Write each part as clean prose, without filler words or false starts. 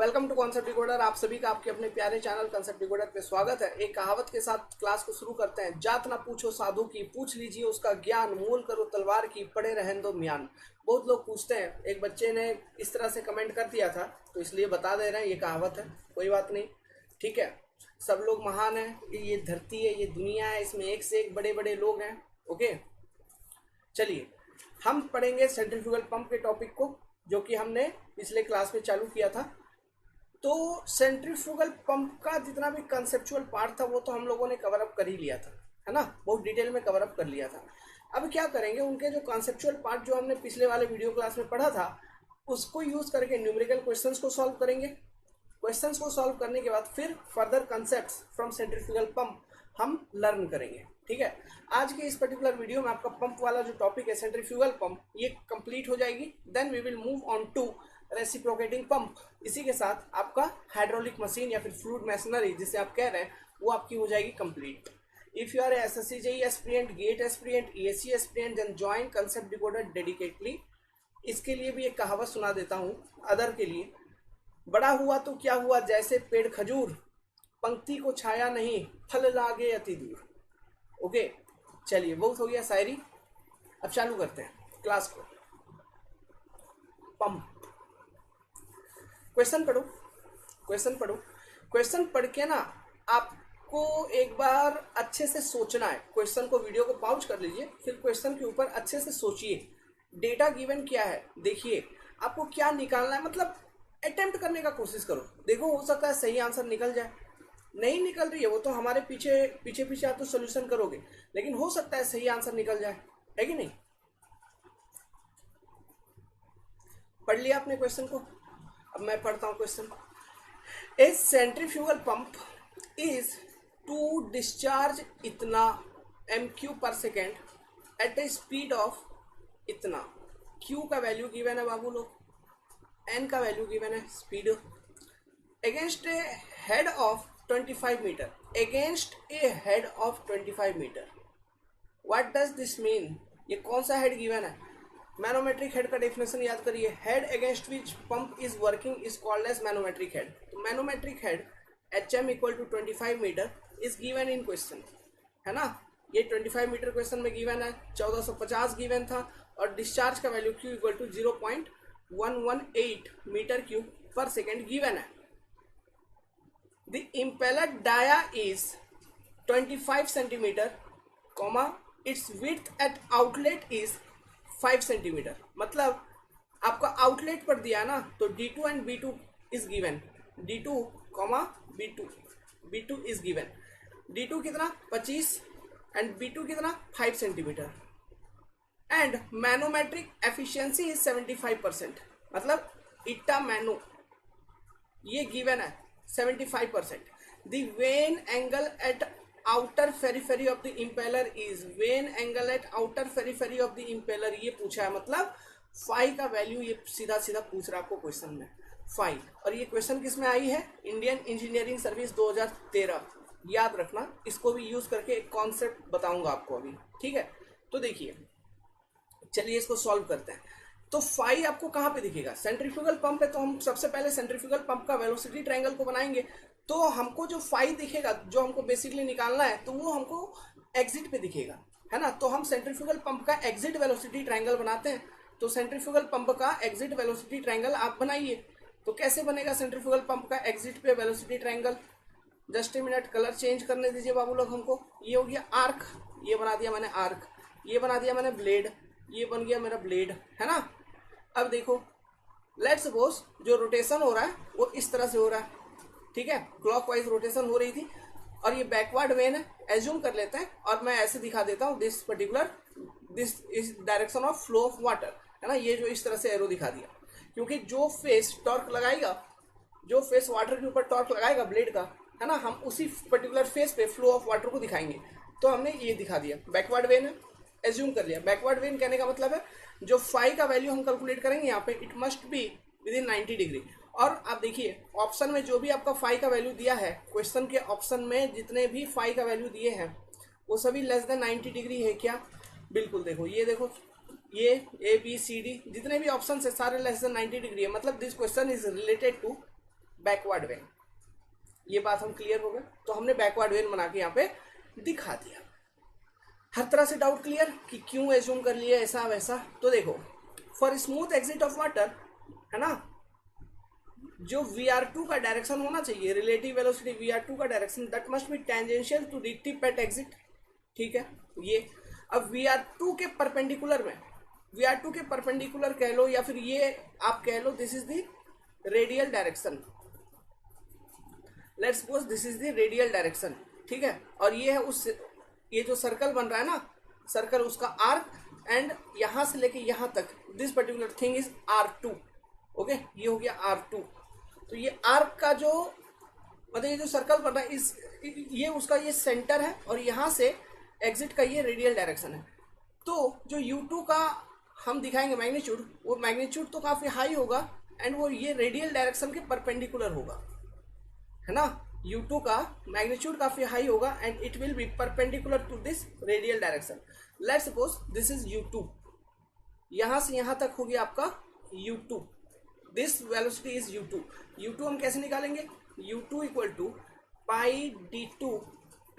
Welcome to concept decoder. आप सभी का आपके अपने प्यारे चैनल कॉन्सेप्ट डिकोडर पे स्वागत है। एक कहावत के साथ क्लास को शुरू करते हैं। जात ना पूछो साधु की, पूछ लीजिए उसका ज्ञान, मोल करो तलवार की, पड़े रहन दो म्यान। बहुत लोग पूछते हैं, एक बच्चे ने इस तरह से कमेंट कर दिया था तो इसलिए बता दे रहे हैं, ये कहावत है, कोई बात नहीं, ठीक है। सब लोग महान है, ये धरती है, ये दुनिया है, इसमें एक से एक बड़े बड़े लोग हैं। ओके, चलिए हम पढ़ेंगे सेंट्रीफ्यूगल पंप के टॉपिक को, जो कि हमने पिछले क्लास में चालू किया था। तो सेंट्रीफ्यूगल पंप का जितना भी कंसेप्चुअल पार्ट था वो तो हम लोगों ने कवर अप कर ही लिया था, है ना, बहुत डिटेल में कवर अप कर लिया था। अब क्या करेंगे, उनके जो कंसेप्चुअल पार्ट जो हमने पिछले वाले वीडियो क्लास में पढ़ा था उसको यूज करके न्यूमेरिकल क्वेश्चंस को सॉल्व करेंगे। क्वेश्चंस को सॉल्व करने के बाद फिर further concepts from centrifugal pump हम लर्न करेंगे, ठीक है। आज के इस पर्टिकुलर वीडियो में आपका पंप वाला जो टॉपिक है सेंट्रीफ्यूगल पंप, ये कंप्लीट हो जाएगी। Then we will move on to reciprocating pump. इसी के साथ आपका हाइड्रोलिक मशीन या फिर फ्लूइड मशीनरी जिसे आप कह रहे हैं वो आपकी हो जाएगी complete. If you are SSC JEE aspirant, GATE aspirant, ESC aspirant, then join Concept Decoder dedicatedly. इसके लिए भी एक कहावत सुना देता हूँ अदर के लिए। बड़ा हुआ तो क्या हुआ, जैसे पेड़ खजूर, पंक्ति को छाया नहीं, फल लागे अति दूर। ओके, चलिए बहुत हो गया शायरी, अब चालू करते हैं क्लास को। पंप, क्वेश्चन पढ़ो, क्वेश्चन पढ़ो। क्वेश्चन पढ़ के ना आपको एक बार अच्छे से सोचना है। क्वेश्चन को, वीडियो को पॉज कर लीजिए, फिर क्वेश्चन के ऊपर अच्छे से सोचिए। डेटा गिवन क्या है, देखिए आपको क्या निकालना है, मतलब अटेम्प्ट करने का कोशिश करो। देखो हो सकता है सही आंसर निकल जाए, नहीं निकल रही है वो तो हमारे पीछे पीछे पीछे आप तो सोल्यूशन करोगे, लेकिन हो सकता है सही आंसर निकल जाए, है कि नहीं। पढ़ लिया आपने क्वेश्चन को, अब मैं पढ़ता हूं question. A centrifugal pump is to discharge इतना MQ पर second at a speed of इतना। Q का वैल्यू गिवन है बाबू लोग, N का वैल्यू गिवन है, speed, against a head of 25 metre, against a head of 25 metre. What does this mean, ये कौन सा हेड गिवन है। मैनोमेट्रिक हेड का डेफिनेशन याद करिए, head against which pump is working is called as manometric head. तो manometric head HM equal to 25 metre is given in question, है ना। ये 25 मीटर क्वेश्चन में गिवन है, 1450 गिवन था, और डिस्चार्ज का value Q equal to 0.118 metre cube पर सेकेंड गिवन है। The impeller dia is 25 centimetre, its width at outlet is 5 centimetre. मतलब आपका आउटलेट पर दिया ना, तो D2 and B2 is given, D2, B2 is given. D2 कितना 25 एंड B2 कितना 5 centimetre, and manometric efficiency is 75%। मतलब इट्टा मैनो ये गिवन है 75%। The vane angle at outer periphery of the impeller is, vane angle at outer periphery of the impeller ये पूछा है। मतलब फाई का वैल्यू ये सीधा सीधा पूछ रहा है आपको क्वेश्चन में, फाई। और ये क्वेश्चन किस में आई है, इंडियन इंजीनियरिंग सर्विस 2013, याद रखना। इसको भी यूज करके एक कॉन्सेप्ट बताऊंगा आपको अभी, ठीक है। तो देखिए, चलिए इसको सॉल्व करते हैं। तो फाई आपको कहाँ पे दिखेगा, सेंट्रीफ्यूगल पंप है, तो हम सबसे पहले सेंट्रीफ्यूगल पंप का वेलोसिटी ट्रायंगल को बनाएंगे। तो हमको जो फाई दिखेगा, जो हमको बेसिकली निकालना है, तो वो हमको एग्जिट पे दिखेगा, है ना। तो हम सेंट्रीफ्यूगल पंप का एग्जिट वेलोसिटी ट्रायंगल बनाते हैं। तो सेंट्रीफ्यूगल पंप का एग्जिट वेलोसिटी ट्रायंगल आप बनाइए। तो कैसे बनेगा सेंट्रीफ्यूगल पंप का एग्जिट पे velocity triangle, just a minute, colour change करने दीजिए बाबू लोग हमको। ये हो गया आर्क, ये बना दिया मैंने आर्क, ये बना दिया मैंने ब्लेड, ये बन गया मेरा ब्लेड, है ना। अब देखो, लेट्स सपोज जो रोटेशन हो रहा है वो इस तरह से हो रहा है, ठीक है, क्लॉकवाइज रोटेशन हो रही थी, और ये बैकवर्ड वेन है, एज्यूम कर लेते हैं, और मैं ऐसे दिखा देता हूँ, this is direction of flow of water, है ना। ये जो इस तरह से एरो दिखा दिया, क्योंकि जो फेस टॉर्क लगाएगा, जो फेस वाटर के ऊपर टॉर्क लगाएगा ब्लेड का, है ना, हम उसी पर्टिकुलर फेस पे फ्लो ऑफ वाटर को दिखाएंगे। तो हमने ये दिखा दिया, बैकवर्ड वेन है, एज्यूम कर लिया। बैकवर्ड वेन कहने का मतलब है जो फाई का वैल्यू हम कैलकुलेट करेंगे यहाँ पे, it must be with in 90 degree. और आप देखिए ऑप्शन में जो भी आपका फाई का वैल्यू दिया है, क्वेश्चन के ऑप्शन में जितने भी फाई का वैल्यू दिए हैं वो सभी लेस देन 90 डिग्री है क्या, बिल्कुल। देखो ये देखो, ये A B C D जितने भी ऑप्शन है सारे लेस देन 90 डिग्री है। मतलब this question is related to backward vane. ये बात हम क्लियर हो गए। तो हमने बैकवर्ड वेन बना के यहाँ पे दिखा दिया। हर तरह से डाउट क्लियर कि क्यों एज्यूम कर लिया ऐसा वैसा। तो देखो, for smooth exit of water, है ना, जो VR2 का डायरेक्शन होना चाहिए, रिलेटिव वेलोसिटी VR2 का direction, that must be tangential to the tip at exit. ठीक है, ये अब VR2 के परपेंडिकुलर में, VR2 के परपेंडिकुलर कह लो या फिर ये आप कह लो this is the radial direction. Let's suppose this is the radial direction. ठीक है, और ये है उस, ये जो सर्कल बन रहा है ना, सर्कल उसका आर्क, एंड यहां से लेके यहां तक this particular thing is R2। Okay, ये हो गया R2। तो ये आर्क का जो मतलब ये जो सर्कल बन रहा है इस, ये उसका ये सेंटर है और यहां से एग्जिट का ये रेडियल डायरेक्शन है। तो जो U2 का हम दिखाएंगे मैग्नीट्यूड, वो मैग्नीट्यूड तो काफी हाई होगा एंड वो ये रेडियल डायरेक्शन के परपेंडिकुलर होगा, है ना। U2 का मैग्नीट्यूड काफी हाई होगा and it will be perpendicular to this radial direction. Let's suppose this is U2, यहां से यहां तक हो गया आपका U2, this velocity is U2। U2 हम कैसे निकालेंगे, U2 equal to pi d2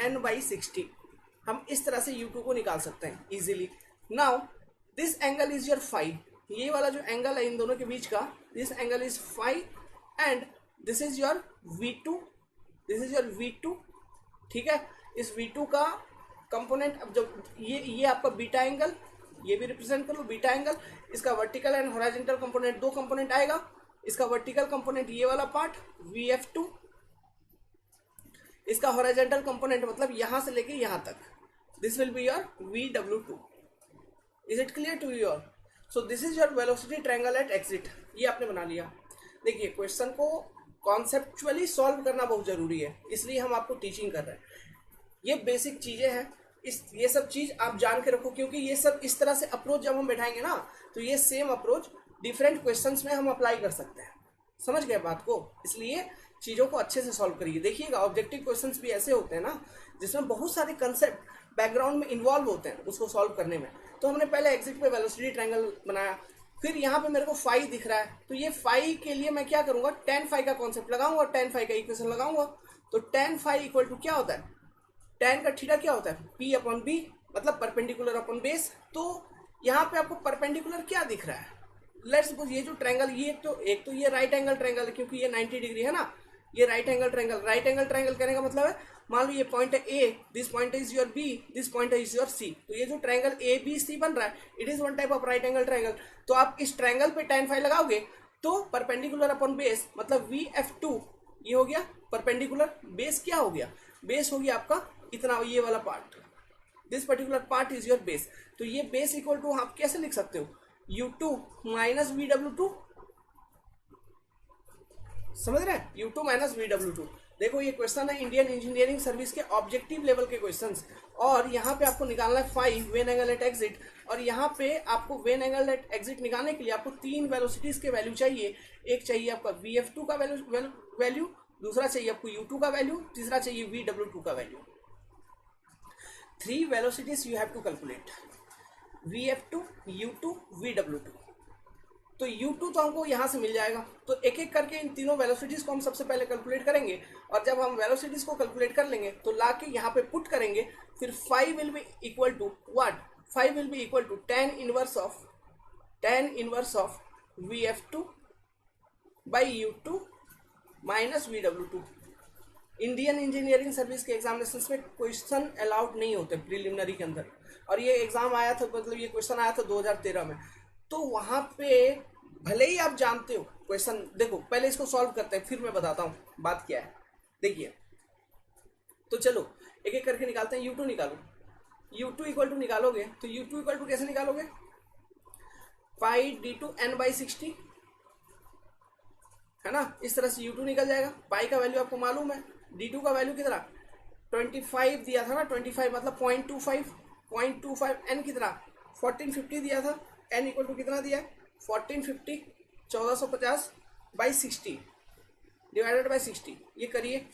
n/60। हम इस तरह से U2 को निकाल सकते हैं easily. Now this angle is your phi, ये वाला जो एंगल है इन दोनों के बीच का, this angle is phi and this is your V2, this is your V2। ठीक है, इस V2 का कंपोनेंट, अब जब ये आपका बीटा एंगल, ये भी रिप्रेजेंट कर लो बीटा एंगल, इसका वर्टिकल एंड हॉरिजॉन्टल कंपोनेंट, दो कंपोनेंट आएगा। इसका वर्टिकल कंपोनेंट ये वाला पार्ट VF2, इसका हॉरिजॉन्टल कंपोनेंट मतलब यहां से लेके यहां तक, this will be your VW2। Is it clear to your? So this is your velocity triangle at exit. ये आपने बना लिया। देखिए, क्वेश्चन को कॉन्सेप्चुअली सॉल्व करना बहुत जरूरी है, इसलिए हम आपको टीचिंग कर रहे हैं। ये बेसिक चीजें हैं, ये सब चीज आप जान के रखो, क्योंकि ये सब इस तरह से अप्रोच जब हम बैठाएंगे ना, तो ये सेम अप्रोच डिफरेंट क्वेश्चंस में हम अप्लाई कर सकते हैं। समझ गए बात को? इसलिए चीजों को अच्छे से सॉल्व करिए। देखिएगा, ऑब्जेक्टिव क्वेश्चंस भी ऐसे होते हैं ना, जिसमें बहुत सारे कंसेप्ट बैकग्राउंड में इन्वॉल्व होते हैं उसको सॉल्व करने में। तो हमने पहले एग्जिट पे वेलोसिटी ट्रायंगल बनाया, फिर यहाँ पे मेरे को फाई दिख रहा है, तो ये फाई के लिए मैं क्या करूंगा, tan फाई का कॉन्सेप्ट लगाऊंगा, tan फाई का इक्वेशन लगाऊंगा। तो tan फाई इक्वल टू क्या होता है, tan का थीटा क्या होता है, P/B, मतलब परपेंडिकुलर अपॉन बेस। तो यहाँ पे आपको परपेंडिकुलर क्या दिख रहा है, लेट्स सपोज ये जो ट्रायंगल, ये एक तो ये राइट एंगल ट्रायंगल है, क्योंकि ये 90 डिग्री है ना, ये right angle triangle. Right angle triangle कहने का मतलब है, मान लो ये पॉइंट है A, this point is your B, this point is your C। तो ये जो ट्रायंगल ABC बन रहा है, it is one type of right angle triangle. तो आप इस ट्रायंगल पे tan फाई लगाओगे तो परपेंडिकुलर अपॉन बेस मतलब VF2, ये हो गया परपेंडिकुलर। बेस क्या हो गया, बेस हो गया आपका इतना, ये वाला part, this particular part is your base. तो ये बेस इक्वल टू आप कैसे लिख सकते हो, U2 माइनस VW2। समझ रहे हैं, U2 माइनस VW2। देखो, ये क्वेश्चन है इंडियन इंजीनियरिंग सर्विस के ऑब्जेक्टिव लेवल के क्वेश्चंस, और यहाँ पे आपको निकालना है phi vane angle at exit. और यहाँ पे आपको वेन एंगल एट एग्जिट निकालने के लिए आपको तीन वेलोसिटीज के वैल्यू चाहिए। एक चाहिए आपका VF2 का वैल्यू, दूसरा चाहिए आपको U2 का वैल्यू, तीसरा चाहिए VW2 का value. 3 velocities you have to calculate, VF2, U2, VW2। तो U2 तो हमको यहाँ से मिल जाएगा, तो एक एक करके इन तीनों वेलोसिटीज को हम सबसे पहले कैलकुलेट करेंगे, और जब हम वेलोसिटीज को कैलकुलेट कर लेंगे तो लाके यहाँ पे पुट करेंगे, फिर phi will be equal to what, phi will be equal to tan inverse of VF2 by U2 minus VW2। Indian engineering service के एग्जामिनेशंस में क्वेश्चन अलाउड नहीं होते प्रिलिमिनरी के अंदर, और ये एग्जाम आया था, मतलब ये क्वेश्चन आया था 2013 में। तो वहां पे भले ही आप जानते हो क्वेश्चन, देखो पहले इसको सॉल्व करते हैं, फिर मैं बताता हूँ बात क्या है। देखिए, तो चलो एक एक करके निकालते हैं। U2 निकालो, U2 इक्वल टू निकालोगे तो U2 इक्वल टू कैसे निकालोगे, पाई d2 n/60, है ना, इस तरह से U2 निकल जाएगा। पाई का वैल्यू आपको मालूम है, d2 का वैल्यू कितना 25 दिया था ना, 25 मतलब 0.25, n कितना 1450 दिया था, n इक्वल टू कितना दिया है 1450, 1450 बाई 60 डिवाइडेड बाई 60। ये करिए,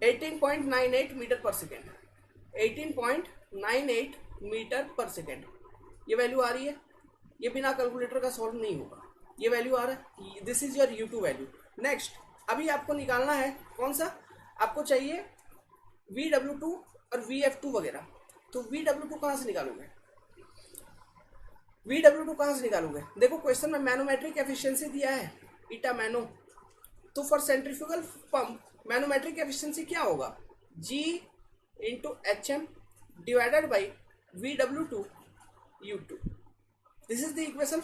(18.98 मीटर पर सेकेंड, 18.98 मीटर पर सेकेंड ये वैल्यू आ रही है। ये बिना कैलकुलेटर का सॉल्व नहीं होगा। ये वैल्यू आ रहा है, this is your U2 value. Next अभी आपको निकालना है कौन सा, आपको चाहिए VW2 और VF2 वगैरह। तो VW2 कहाँ से निकालोगे, VW2 कहाँ से निकालोगे? देखो क्वेश्चन में मैनोमेट्रिक एफिशिएंसी दिया है ईटा मैनो, तो for centrifugal pump manometric efficiency क्या होगा, G into HM divided by VW2 U2। This is the equation.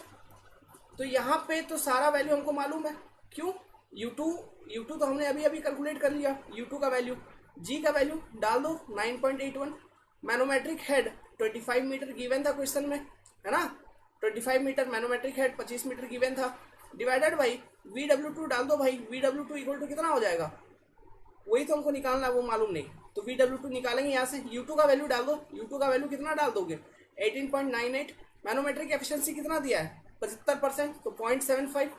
तो यहाँ पे तो सारा वैल्यू हमको मालूम है, क्यों, U2 तो हमने अभी अभी कैलकुलेट कर लिया, U2 का वैल्यू, G का वैल्यू डाल दो 9.81, मैनोमेट्रिक हेड 25 मीटर गिवन था क्वेश्चन में, है ना, 25 metre manometric head 25 metre given था, डिवाइडेड बाई VW2 डाल दो भाई, VW2 इक्वल टू कितना हो जाएगा, वही तो हमको निकालना है, वो मालूम नहीं। तो VW2 निकालेंगे यहाँ से, U2 का वैल्यू डाल दो, U2 का वैल्यू कितना डाल दोगे 18.98, मैनोमेट्रिक एफिशिएंसी कितना दिया है 75%, तो 0.75।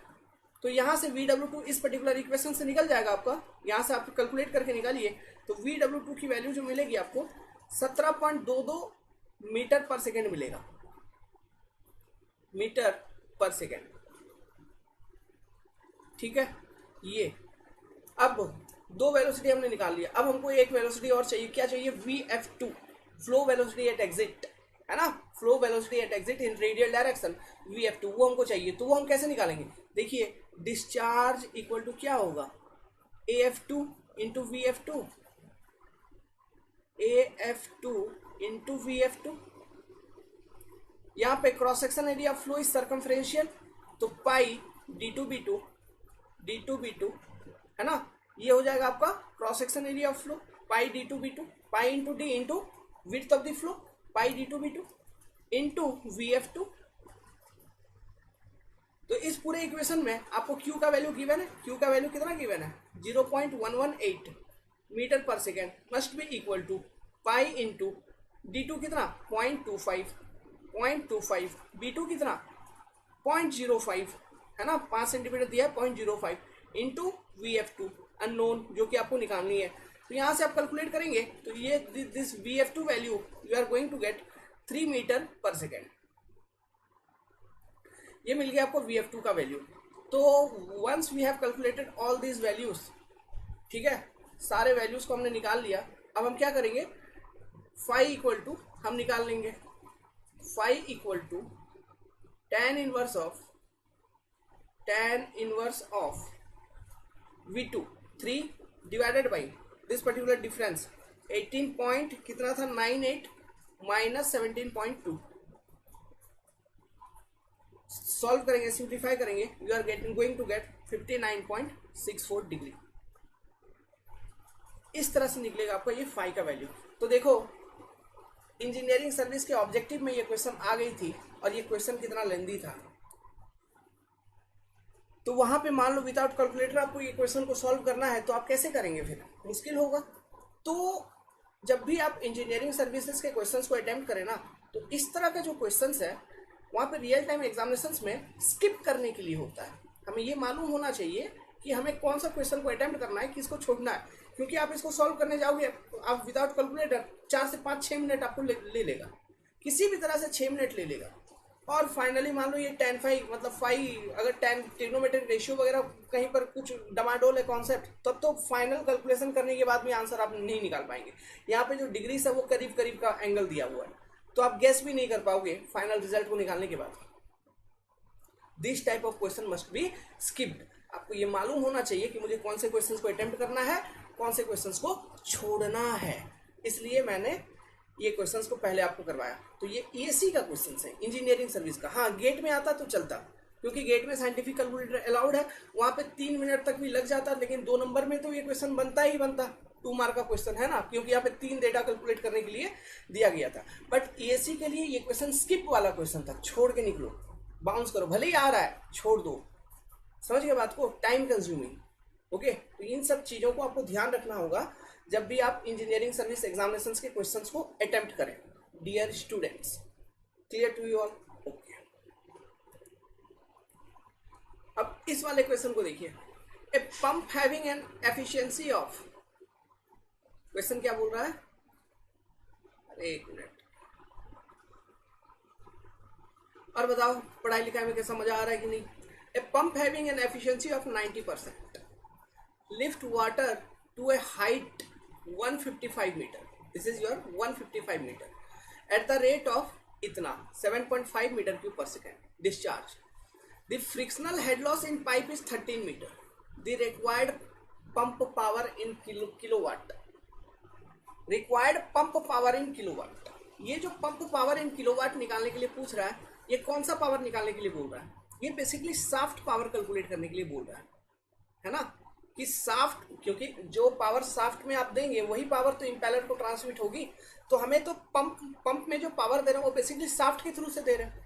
तो यहाँ से VW2 इस पर्टिकुलर इक्वेशन से निकल जाएगा आपका, यहाँ से आप कैलकुलेट करके निकालिए। तो VW2 की वैल्यू जो मिलेगी आपको 17.22 मीटर पर सेकेंड मिलेगा, मीटर पर सेकेंड, ठीक है। ये अब दो वेलोसिटी हमने निकाल लिया, अब हमको एक वेलोसिटी और चाहिए, क्या चाहिए, VF2 flow velocity at exit, है ना, flow velocity at exit in radial direction VF2, वो हमको चाहिए। तो वो हम कैसे निकालेंगे, देखिए डिस्चार्ज इक्वल टू क्या होगा, AF2 into VF2, AF2 into VF2। यहाँ पे cross section area of flow is circumferential, तो पाई D2B2 है ना, ये हो जाएगा आपका cross section area of flow, pi D2B2, pi into D into width of the flow, pi D2B2 into VF2। तो इस पूरे इक्वेशन में आपको Q का वैल्यू गिवन है, Q का वैल्यू कितना गिवन है 0.118 मीटर पर second must be equal to pi into D2 कितना 0.25, B2 कितना 0.05, है ना, 5 सेंटीमीटर दिया है 0.05 इंटू VF2 अननोन जो कि आपको निकालनी है। तो यहाँ से आप कैलकुलेट करेंगे तो ये this VF2 value you are going to get 3 metre पर सेकेंड, ये मिल गया आपको VF2 का वैल्यू। तो once we have calculated all these values, ठीक है, सारे वैल्यूज को हमने निकाल लिया। अब हम क्या करेंगे, फाई इक्वल टू हम निकाल लेंगे, phi equal to tan inverse of V2 3 divided by this particular difference 18 point कितना था 98 माइनस 17.2, सॉल्व करेंगे, सिंप्लीफाई करेंगे, you are going to get 59.64 degree. इस तरह से निकलेगा आपका ये फाई का वैल्यू। तो देखो इंजीनियरिंग सर्विस के ऑब्जेक्टिव में ये क्वेश्चन आ गई थी, और ये क्वेश्चन कितना लेंदी था। तो वहां पे मान लो विदाउट कैलकुलेटर आपको ये क्वेश्चन को सॉल्व करना है, तो आप कैसे करेंगे, फिर मुश्किल होगा। तो जब भी आप इंजीनियरिंग सर्विसेज के क्वेश्चंस को अटेम्प्ट करें ना, तो इस तरह का जो क्वेश्चंस है वहाँ पे रियल टाइम एग्जामिनेशंस में स्किप करने के लिए होता है। हमें ये मालूम होना चाहिए कि हमें कौन सा क्वेश्चन को अटेम्प्ट करना है, किसको छोड़ना है, क्योंकि आप इसको सॉल्व करने जाओगे आप विदाउट कैलकुलेटर 4 से 5-6 मिनट आपको ले लेगा, किसी भी तरह से 6 मिनट ले लेगा। और फाइनली मान लो ये tan फाई मतलब फाई अगर tan ट्रिग्नोमेट्रिक रेशियो वगैरह कहीं पर कुछ डमाडोल है कॉन्सेप्ट, तब तो फाइनल कैलकुलेशन करने के बाद भी आंसर आप नहीं निकाल पाएंगे। यहाँ पे जो डिग्री है वो करीब करीब का एंगल दिया हुआ है, तो आप गेस भी नहीं कर पाओगे फाइनल रिजल्ट को निकालने के बाद। This type of question must be skipped. आपको ये मालूम होना चाहिए कि मुझे कौन से क्वेश्चंस को अटेम्प्ट करना है, कौन से क्वेश्चंस को छोड़ना है, इसलिए मैंने ये क्वेश्चंस को पहले आपको करवाया। तो ये ESE का क्वेश्चन है इंजीनियरिंग सर्विस का। हाँ गेट में आता तो चलता, क्योंकि गेट में साइंटिफिक कैलकुलेटर अलाउड है, वहाँ पे 3 मिनट तक भी लग जाता, लेकिन 2 नंबर में तो ये क्वेश्चन बनता ही बनता, 2 मार्क का क्वेश्चन है ना, क्योंकि यहाँ पे 3 डेटा कैलकुलेट करने के लिए दिया गया था। बट ESE के लिए ये क्वेश्चन स्किप वाला क्वेश्चन था, छोड़ के निकलो, बाउंस करो, भले ही आ रहा है छोड़ दो, समझ गए बात को, टाइम कंज्यूमिंग। ओके, तो इन सब चीजों को आपको ध्यान रखना होगा जब भी आप इंजीनियरिंग सर्विस एग्जामिनेशंस के क्वेश्चंस को अटेम्प्ट करें। Dear students, clear to you all? Okay, अब इस वाले क्वेश्चन को देखिए, a pump having an efficiency of, क्वेश्चन क्या बोल रहा है, अरे एक मिनट, और बताओ पढ़ाई लिखाई में कैसा मजा आ रहा है कि नहीं। A pump having an efficiency of 90% lift water to a height 155 metre, this is your 155 metre at the rate of इतना 7.5 मीटर क्यूब पर second discharge. The frictional head loss in pipe is 13 metre. The required pump power in kilowatt, required pump power in kilowatt. ये जो pump power in kilowatt निकालने के लिए पूछ रहा है, ये कौन सा पावर निकालने के लिए बोल रहा है? ये बेसिकली साफ्ट पावर कैलकुलेट करने के लिए बोल रहा है ना, कि साफ्ट, क्योंकि जो पावर साफ्ट में आप देंगे वही पावर तो इंपेलर को ट्रांसमिट होगी, तो हमें तो पंप में जो पावर दे रहे हैं वो बेसिकली साफ्ट के थ्रू से दे रहे हैं,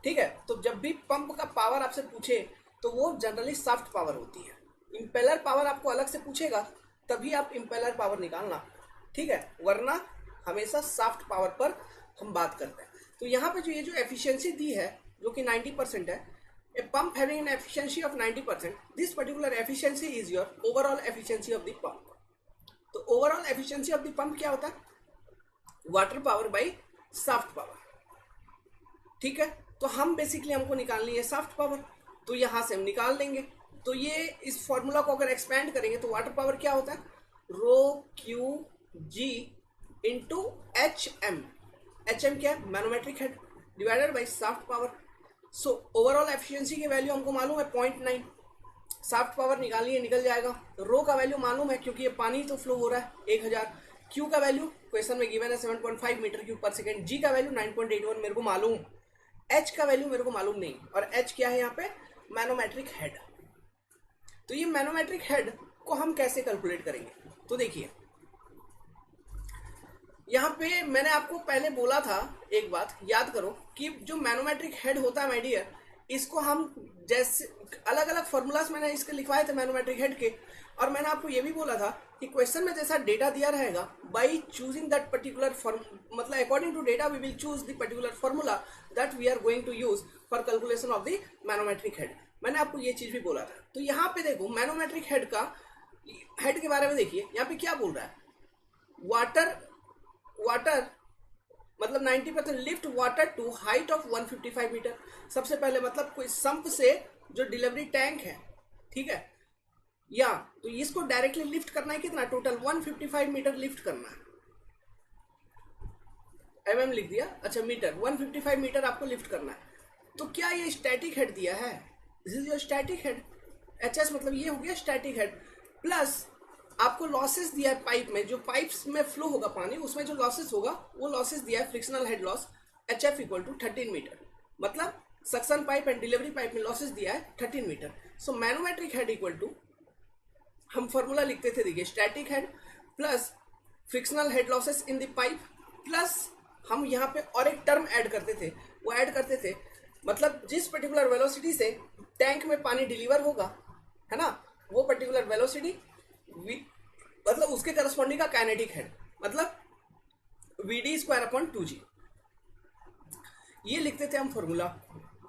ठीक है। तो जब भी पंप का पावर आपसे पूछे तो वो जनरली साफ्ट पावर होती है। इंपेलर पावर आपको अलग से पूछेगा तभी आप इंपेलर पावर निकालना, ठीक है, वरना हमेशा साफ्ट पावर पर हम बात करते हैं। तो यहाँ पे जो ये जो एफिशिएंसी दी है जो कि 90% है, a pump having an efficiency of 90%, this particular efficiency is your overall efficiency of the pump। तो overall efficiency of the pump क्या होता है? Water power by shaft power, ठीक है। तो हम बेसिकली हमको निकालनी है सॉफ्ट पावर, तो यहां से हम निकाल लेंगे। तो ये इस फॉर्मूला को अगर एक्सपेंड करेंगे तो वाटर पावर क्या होता है? Rho Q G into H M. H M क्या है? Manometric head divided by shaft power. So overall efficiency की वैल्यू हमको मालूम है 0.9, सॉफ्ट पावर निकालनी है, निकल जाएगा। रो का वैल्यू मालूम है क्योंकि ये पानी तो फ्लो हो रहा है 1000। क्यू का वैल्यू क्वेश्चन में गिवन है 7.5 मीटर क्यूब पर सेकेंड। जी का वैल्यू 9.81 मेरे को मालूम। एच का वैल्यू मेरे को मालूम नहीं, और एच क्या है यहाँ पे? Manometric head. तो ये मैनोमेट्रिक हेड को हम कैसे कैलकुलेट करेंगे? तो देखिए यहाँ पे मैंने आपको पहले बोला था, एक बात याद करो कि जो मैनोमेट्रिक हेड होता है माय डियर, इसको हम जैसे अलग अलग फॉर्मूलाज मैंने इसके लिखवाए थे मैनोमेट्रिक हेड के, और मैंने आपको ये भी बोला था कि क्वेश्चन में जैसा डेटा दिया रहेगा, बाई चूजिंग दैट पर्टिकुलर मतलब according to data we will choose the particular formula that we are going to use for calculation of the manometric head. मैंने आपको ये चीज भी बोला था। तो यहाँ पे देखो मैनोमेट्रिक हेड के बारे में देखिए, यहाँ पे क्या बोल रहा है? वाटर मतलब 90% lift water to height of 155 metre. सबसे पहले मतलब कोई संप से जो डिलीवरी टैंक है, ठीक है, या तो इसको डायरेक्टली लिफ्ट करना है कितना? टोटल 155 मीटर लिफ्ट करना है। एमएम लिख दिया, अच्छा मीटर, 155 मीटर आपको लिफ्ट करना है। तो क्या ये स्टैटिक हेड दिया है? This is your static head. HS मतलब ये हो गया स्टैटिक हेड, प्लस आपको लॉसेस दिया है पाइप में, जो पाइप्स में फ्लो होगा पानी, उसमें जो लॉसेस होगा वो लॉसेस दिया है frictional head loss HF equal to 13 metre. मतलब suction pipe and delivery pipe में लॉसेस दिया है 13 metre. So manometric head equal to, हम फॉर्मूला लिखते थे, देखिए, static head plus frictional head losses in the pipe, plus हम यहाँ पे और एक टर्म ऐड करते थे, वो ऐड करते थे मतलब जिस पर्टिकुलर वेलोसिटी से टैंक में पानी डिलीवर होगा, है ना, वो पर्टिकुलर वेलोसिटी मतलब उसके करस्पॉन्डिंग का काइनेटिक हेड, मतलब VD²/2G, ये लिखते थे हम फॉर्मूला,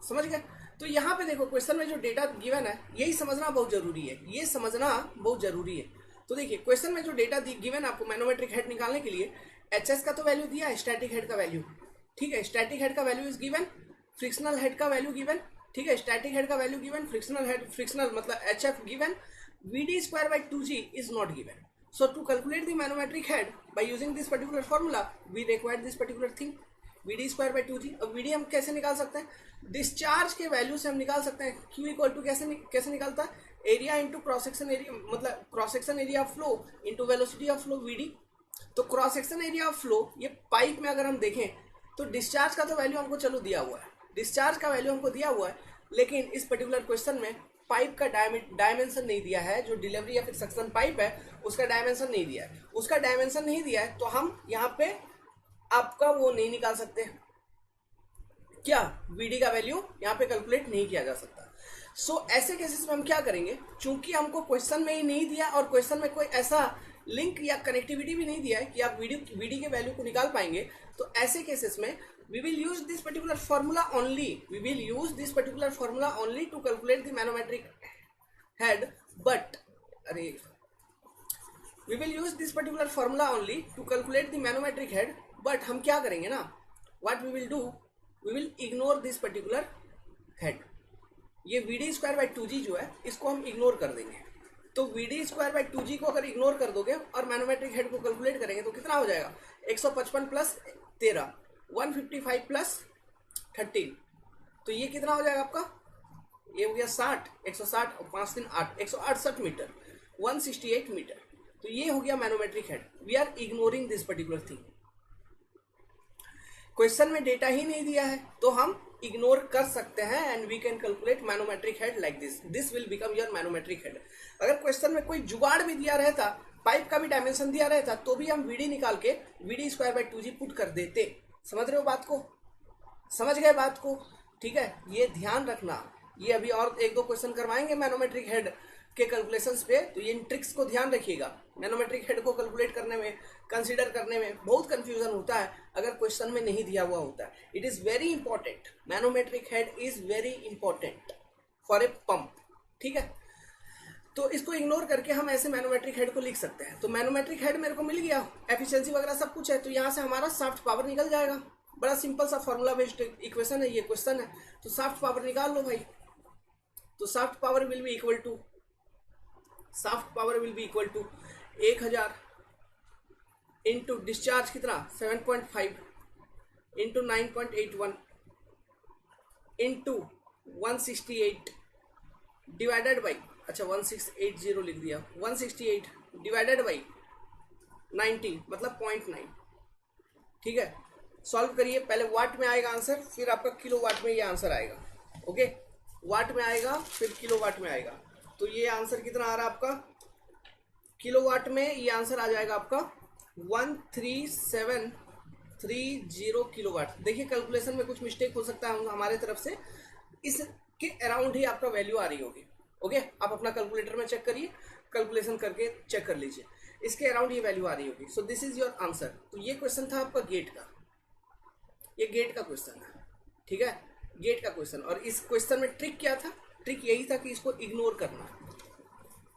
समझ गए। तो यहाँ पे देखो क्वेश्चन में जो डेटा गिवन है, यही समझना बहुत जरूरी है, ये समझना बहुत जरूरी है। तो देखिए क्वेश्चन में जो डेटा गिवन है आपको मैनोमेट्रिक हेड निकालने के लिए, HS का तो वैल्यू दिया है, स्टैटिक हेड का वैल्यू, ठीक है, स्टैटिक हेड का value is given, frictional head का वैल्यू गिवन, ठीक है, स्टैटिक हेड का वैल्यू गिवन, फ्रिक्शनल मतलब HF given, VD²/2G is not given. So to calculate the manometric head by using this particular formula, we require this particular thing, VD²/2G। अब VD हम कैसे निकाल सकते हैं? डिस्चार्ज के वैल्यू से हम निकाल सकते हैं। Q इक्वल टू कैसे निकालता है? Area into cross section area, मतलब cross section area of flow into velocity of flow VD। तो cross section area of flow, ये पाइप में अगर हम देखें तो डिस्चार्ज का तो वैल्यू हमको चलो दिया हुआ है, डिस्चार्ज का वैल्यू हमको दिया हुआ है, लेकिन इस पर्टिकुलर क्वेश्चन में पाइप का डायमेंशन नहीं दिया है, जो डिलीवरी या फिर सक्शन पाइप है उसका डायमेंशन नहीं दिया है, उसका डायमेंशन नहीं दिया है, तो हम यहाँ पे आपका वो नहीं निकाल सकते, क्या VD का वैल्यू यहाँ पे कैलकुलेट नहीं किया जा सकता। सो ऐसे केसेस में हम क्या करेंगे, चूंकि हमको क्वेश्चन में ही नहीं दिया और क्वेश्चन में कोई ऐसा लिंक या कनेक्टिविटी भी नहीं दिया है कि आप VD के वैल्यू को निकाल पाएंगे, तो ऐसे केसेस में we will use this particular formula only, to calculate the manometric head, but we will use this particular formula only to calculate the manometric head, but हम क्या करेंगे ना, what we will do, we will ignore this particular head. ये VD²/2G जो है इसको हम ignore कर देंगे। तो VD²/2G को अगर इग्नोर कर दोगे और मैनोमेट्रिक हेड को कैलकुलेट करेंगे तो कितना हो जाएगा, 155 प्लस 13, 155 प्लस 13, तो ये कितना हो जाएगा आपका, ये हो गया 60, 160 और 5 3 8, 168 मीटर, 168 मीटर। तो ये हो गया manometric head. We are ignoring this particular thing. Question में डेटा ही नहीं दिया है तो हम इग्नोर कर सकते हैं and we can calculate manometric head like this. This will become your manometric head. अगर क्वेश्चन में कोई जुगाड़ भी दिया रहता, पाइप का भी डायमेंशन दिया रहता, तो भी हम VD निकाल के VD²/2G पुट कर देते। समझ रहे हो बात को, समझ गए बात को, ठीक है। ये ध्यान रखना, ये अभी और एक दो क्वेश्चन करवाएंगे मैनोमेट्रिक हेड के कैलकुलेशंस पे, तो ये इन ट्रिक्स को ध्यान रखिएगा। मैनोमेट्रिक हेड को कैलकुलेट करने में, कंसीडर करने में बहुत कंफ्यूजन होता है अगर क्वेश्चन में नहीं दिया हुआ होता है। It is very important, manometric head is very important for a pump, ठीक है। तो इसको इग्नोर करके हम ऐसे मैनोमेट्रिक हेड को लिख सकते हैं। तो मैनोमेट्रिक हेड मेरे को मिल गया, एफिशिएंसी वगैरह सब कुछ है, तो यहाँ से हमारा शाफ्ट पावर निकल जाएगा। बड़ा सिंपल सा फॉर्मूला बेस्ड इक्वेशन है, ये क्वेश्चन है। तो शाफ्ट पावर निकाल लो भाई। तो shaft power will be equal to 1000 into discharge कितना 7.5 इंटू 9.81 इंटू 168 डिवाइडेड बाई, अच्छा 1680 लिख दिया, 168 डिवाइडेड बाई 90 मतलब 0.9, ठीक है। सॉल्व करिए, पहले वाट में आएगा आंसर, फिर आपका किलो वाट में ये आंसर आएगा। ओके, वाट में आएगा फिर किलो वाट में आएगा। तो ये आंसर कितना आ रहा है आपका, किलो वाट में ये आंसर आ जाएगा आपका 13730 किलो वाट। देखिए कैलकुलेशन में कुछ मिस्टेक हो सकता है हमारे तरफ से, इसके अराउंड ही आपका वैल्यू आ रही होगी। ओके, आप अपना कैलकुलेटर में चेक करिए, कैलकुलेशन करके चेक कर लीजिए, इसके अराउंड ये वैल्यू आ रही होगी। सो दिस इज योर आंसर। तो ये क्वेश्चन था आपका गेट का, ये गेट का क्वेश्चन है, ठीक है, गेट का क्वेश्चन। और इस क्वेश्चन में ट्रिक क्या था, ट्रिक यही था कि इसको इग्नोर करना,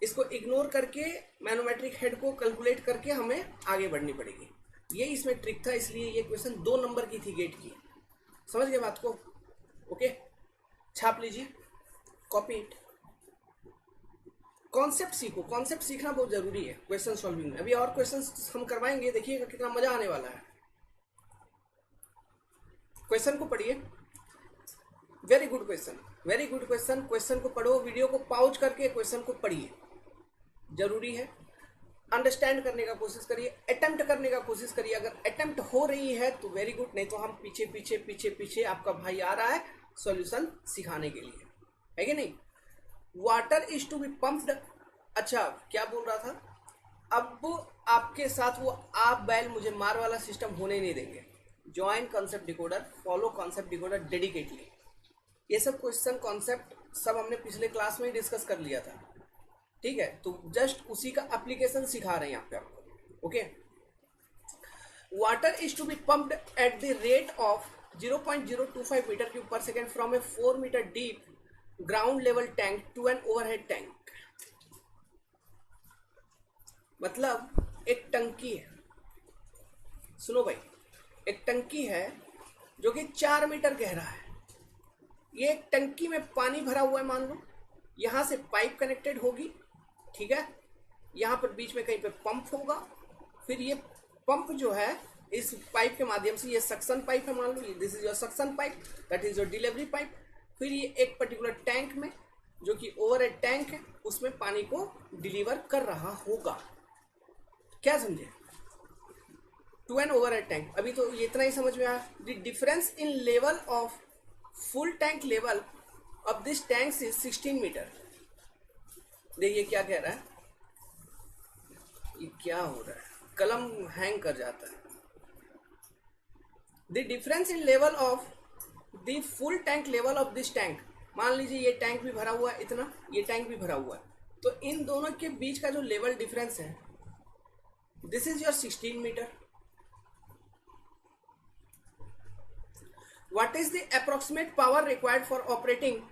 इसको इग्नोर करके मैनोमेट्रिक हेड को कैलकुलेट करके हमें आगे बढ़नी पड़ेगी। ये इसमें ट्रिक था, इसलिए ये क्वेश्चन 2 नंबर की थी गेट की। समझ गए बात को, ओके, छाप लीजिए, कॉपी इट। कॉन्सेप्ट सीखो, कॉन्सेप्ट सीखना बहुत जरूरी है क्वेश्चन सॉल्विंग में। अभी और क्वेश्चन हम करवाएंगे, देखिएगा कितना मजा आने वाला है। क्वेश्चन को पढ़िए, very good question, very good question. Question को पढ़ो, वीडियो को पॉज करके क्वेश्चन को पढ़िए, जरूरी है। अंडरस्टैंड करने का कोशिश करिए, अटेम्प्ट करने का कोशिश करिए। अगर अटेम्प्ट हो रही है तो वेरी गुड, नहीं तो हम पीछे पीछे पीछे पीछे आपका भाई आ रहा है सॉल्यूशन सिखाने के लिए, है कि नहीं। Water is to be pumped, अच्छा क्या बोल रहा था, अब आपके साथ वो आप बैल मुझे मार वाला सिस्टम होने नहीं देंगे। Join concept decoder, follow concept decoder dedicatedly. ये सब क्वेश्चन कॉन्सेप्ट सब हमने पिछले क्लास में ही डिस्कस कर लिया था, ठीक है। तो जस्ट उसी का एप्लीकेशन सिखा रहे हैं यहाँ पे आपको, okay. Water is to be pumped at the rate of 0.025 metre cube पर second from a 4 metre deep ground level tank to an overhead tank. मतलब एक टंकी है, सुनो भाई, एक टंकी है जो कि 4 मीटर गहरा है। ये एक टंकी में पानी भरा हुआ है, मान लो यहां से पाइप कनेक्टेड होगी, ठीक है। यहाँ पर बीच में कहीं पे पंप होगा, फिर ये पंप जो है इस पाइप के माध्यम से, ये सक्शन पाइप है, मान लो this is your suction pipe, that is your delivery pipe. फिर ये एक पर्टिकुलर टैंक में जो कि ओवरहेड टैंक है, उसमें पानी को डिलीवर कर रहा होगा। क्या समझे, टू एन ओवरहेड टैंक। अभी तो ये इतना ही समझ में आया। The difference in level of full tank level of this tank is 16 metre. देखिए क्या कह रहा है, ये क्या हो रहा है, कलम हैंग कर जाता है। The difference in level of the full tank level of this tank, मान लीजिए ये टैंक भी भरा हुआ है इतना, ये टैंक भी भरा हुआ है, तो इन दोनों के बीच का जो लेवल डिफरेंस है, this is your 16 metre. What is the approximate power required for operating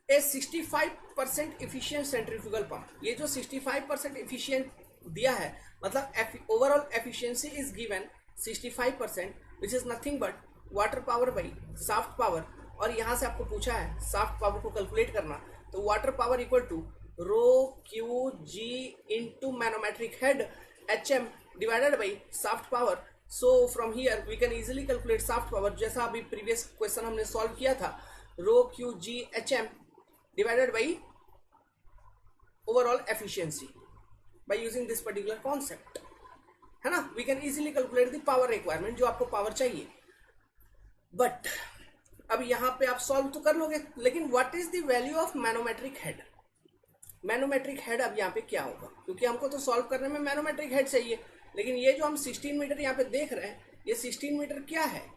a 65% efficient centrifugal pump? ये जो 65% efficient दिया है, मतलब overall efficiency is given 65%, which is nothing but water power by shaft power, और यहाँ से आपको पूछा है साफ्ट पावर को कैलकुलेट करना, तो water power equal to rho Q G into manometric head H M divided by shaft power. So from here we can easily calculate shaft power, जैसा अभी प्रीवियस क्वेश्चन हमने सॉल्व किया था, rho Q G H M divided by overall efficiency by using this particular concept, है ना. We can easily calculate the power requirement, जो आपको power चाहिए. बट अब यहाँ पे आप सॉल्व तो कर लोगे, लेकिन what is the value of manometric head. Manometric head अब यहाँ पे क्या होगा, क्योंकि हमको तो सॉल्व करने में मैनोमेट्रिक हेड चाहिए, लेकिन ये जो हम 16 मीटर यहाँ पे देख रहे हैं, ये 16 मीटर क्या है,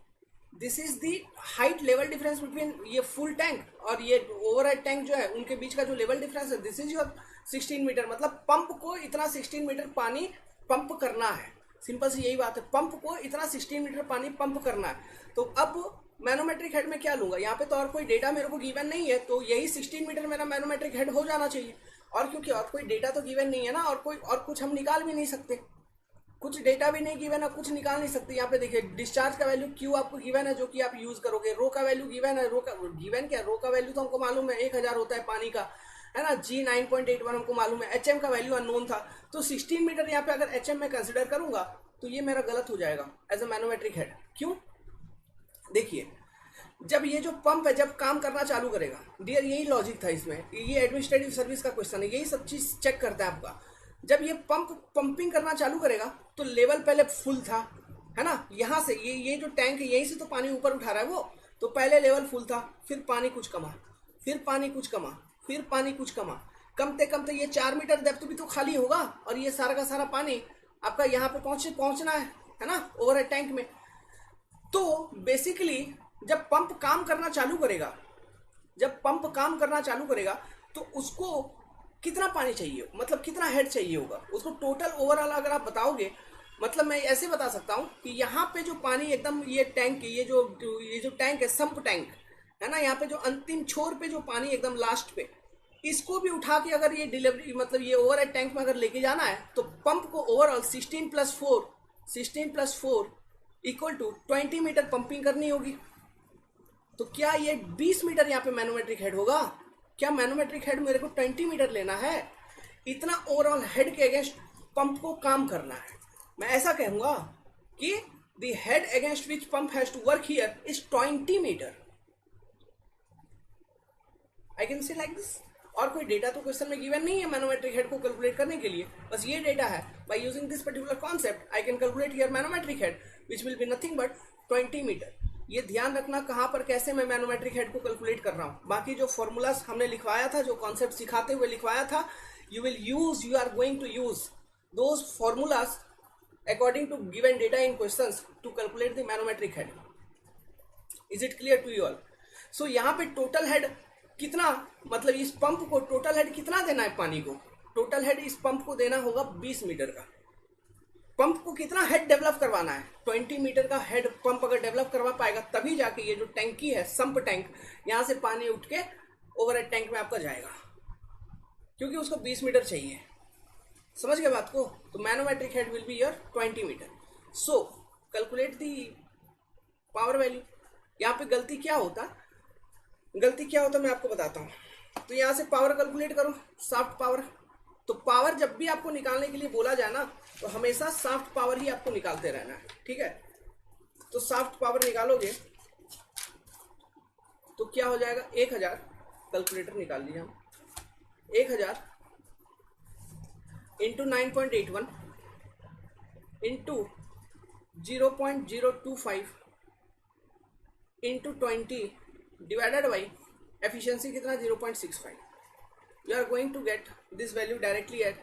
this is the height level difference between ये फुल टैंक और ये ओवरहेड टैंक जो है, उनके बीच का जो लेवल डिफरेंस है, दिस इज योर 16 मीटर. मतलब पंप को इतना 16 मीटर पानी पंप करना है, सिंपल सी यही बात है, पंप को इतना 16 मीटर पानी पंप करना है. तो अब मैनोमेट्रिक हेड में क्या लूंगा, यहाँ पे तो और कोई डेटा मेरे को गिवन नहीं है, तो यही 16 मीटर मेरा मैनोमेट्रिक हेड हो जाना चाहिए. और क्योंकि और कोई डेटा तो गिवन नहीं है ना, और कुछ हम निकाल भी नहीं सकते, कुछ डेटा भी नहीं गिवन है, कुछ निकाल नहीं सकते. यहाँ पे देखिए डिस्चार्ज का वैल्यू क्यू आपको गिवन है, जो कि आप यूज करोगे. रो का वैल्यू गिवन है, रो का गिवन क्या, रो का वैल्यू तो हमको मालूम है 1000 होता है पानी का, है ना. जी 9.81 हमको मालूम है. एचएम का वैल्यू अननोन था, तो 16 मीटर यहाँ पे अगर एचएम में कंसिडर करूंगा तो ये मेरा गलत हो जाएगा एज अ मैनोमेट्रिक हेड. क्यों, देखिए जब ये जो पंप है जब काम करना चालू करेगा, डियर यही लॉजिक था इसमें, ये एडमिनिस्ट्रेटिव सर्विस का क्वेश्चन है, यही सब चीज चेक करता है आपका. जब ये पंपिंग करना चालू करेगा तो लेवल पहले फुल था, है ना. यहाँ से ये जो टैंक है यहीं से तो पानी ऊपर उठा रहा है वो, तो पहले लेवल फुल था, फिर पानी कुछ कमा, फिर पानी कुछ कमा, फिर पानी कुछ कमा, कमते कमते ये 4 मीटर डेप्थ भी तो खाली होगा, और ये सारा का सारा पानी आपका यहाँ पे पहुंचना है ना, ओवरहेड टैंक में. तो बेसिकली जब पंप काम करना चालू करेगा, जब पंप काम करना चालू करेगा तो उसको कितना पानी चाहिए, मतलब कितना हेड चाहिए होगा उसको टोटल ओवरऑल अगर आप बताओगे, मतलब मैं ऐसे बता सकता हूँ कि यहाँ पे जो पानी एकदम ये टैंक, ये जो टैंक है सम्प टैंक है ना, यहाँ पे जो अंतिम छोर पे जो पानी एकदम लास्ट पे, इसको भी उठा के अगर ये डिलीवरी मतलब ये ओवरहेड टैंक में अगर लेके जाना है, तो पंप को overall 16 + 4 equal to 20 metre pumping करनी होगी. तो क्या ये 20 मीटर यहाँ पे मैनोमेट्रिक हेड होगा, क्या मैनोमेट्रिक हेड मेरे को 20 मीटर लेना है, इतना ओवरऑल हेड के अगेंस्ट पंप को काम करना है. मैं ऐसा कहूंगा कि the head against which pump has to work here is 20 metre. I can say like this. और कोई डेटा तो क्वेश्चन में गिवन नहीं है मैनोमेट्रिक हेड को कैलकुलेट करने के लिए, बस ये डेटा है. By using this particular concept I can calculate here manometric head which will be nothing but 20 metre. ये ध्यान रखना कहाँ पर कैसे मैं मैनोमेट्रिक हेड को कैलकुलेट कर रहा हूँ. बाकी जो फॉर्मूलाज हमने लिखवाया था, जो कॉन्सेप्ट सिखाते हुए लिखवाया था, you are going to use those formulas according to given data in questions to calculate the manometric head. Is it clear to you all. So यहाँ पे टोटल हेड कितना, मतलब इस पंप को टोटल हेड कितना देना है पानी को, टोटल हेड इस पंप को देना होगा 20 मीटर का. पंप को कितना हेड डेवलप करवाना है, 20 मीटर का हेड पंप अगर डेवलप करवा पाएगा तभी जाके ये जो टैंकी है सम्प टैंक, यहाँ से पानी उठ के ओवरहेड टैंक में आपका जाएगा, क्योंकि उसको 20 मीटर चाहिए. समझ गए बात को. तो manometric head will be your 20 metre. So calculate the power value. यहाँ पे गलती क्या होता मैं आपको बताता हूँ. तो यहाँ से पावर कैलकुलेट करो, सॉफ्ट पावर. तो पावर जब भी आपको निकालने के लिए बोला जाए ना, तो हमेशा सॉफ्ट पावर ही आपको निकालते रहना है, ठीक है. तो सॉफ्ट पावर निकालोगे तो क्या हो जाएगा, 1000, कैलकुलेटर निकाल लीजिए हम, 1000 into 9.81 into 0.025 into 20 divided by efficiency कितना 0.65. You are going to get this value directly at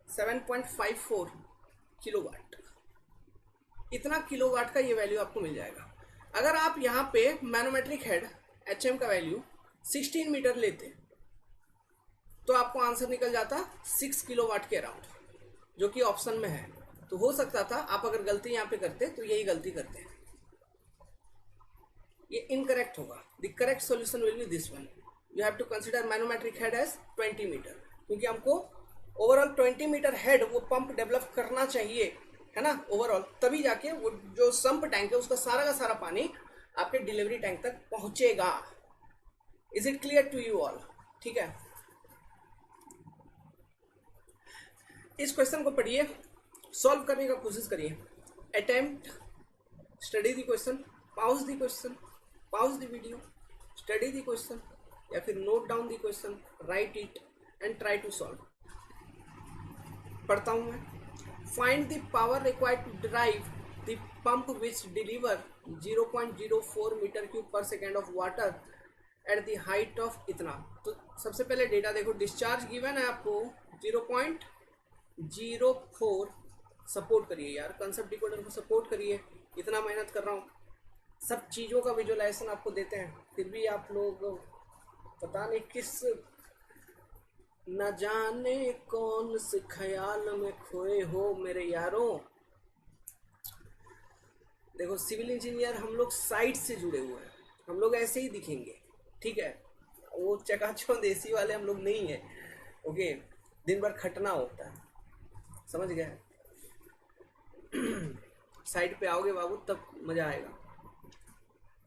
7.54 kilowatt. इतना किलोवाट का ये वैल्यू आपको मिल जाएगा. अगर आप यहाँ पे मैनोमेट्रिक हेड HM का वैल्यू 16 मीटर लेते तो आपको आंसर निकल जाता 6 किलोवाट के अराउंड, जो कि ऑप्शन में है. तो हो सकता था आप अगर गलती यहाँ पे करते तो यही गलती करते. ये इनकरेक्ट होगा. The correct solution will be this one. You have to consider manometric head as 20 metre, क्योंकि हमको ओवरऑल 20 मीटर हेड वो पंप डेवलप करना चाहिए, है ना, ओवरऑल. तभी जाके वो जो सम्प टैंक है उसका सारा का सारा पानी आपके डिलीवरी टैंक तक पहुंचेगा। Is it clear to you all? ठीक है, इस क्वेश्चन को पढ़िए, सॉल्व करने का कोशिश करिए। Attempt, study the question, pause the question, pause the video, study the question, या फिर note down the question, write it and try to solve. पढ़ता हूं मैं। Find the power required to drive the pump which deliver 0.04 metre cube पर second of water at the height of इतना। तो सबसे पहले डेटा देखो, डिस्चार्ज गिवन है आपको 0.04। सपोर्ट करिए यार, कंसेप्ट डिकोडर को सपोर्ट करिए, इतना मेहनत कर रहा हूँ, सब चीज़ों का विजुअलाइजेशन आपको देते हैं, फिर भी आप लोग पता नहीं किस न जाने कौन से ख्याल में खोए हो मेरे यारों। देखो सिविल इंजीनियर हम लोग साइड से जुड़े हुए हैं, हम लोग ऐसे ही दिखेंगे, ठीक है, वो चकाचौंध एसी वाले हम लोग नहीं है। ओके, दिन भर खटना होता है, समझ गए? साइड पे आओगे बाबू तब मजा आएगा।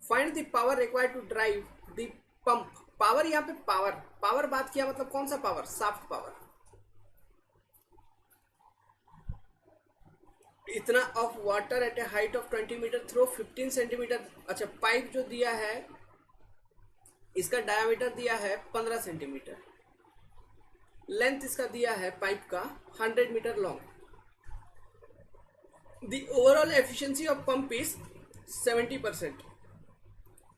Find the power required to drive the pump. Power, यहाँ पे पावर, पावर बात किया मतलब कौन सा पावर? Shaft power. इतना of water at a height of 20 metre through 15 centimetre. अच्छा, पाइप जो दिया है इसका डायमीटर दिया है 15 सेंटीमीटर, लेंथ इसका दिया है पाइप का 100 metre long. The overall efficiency of pump is 70%.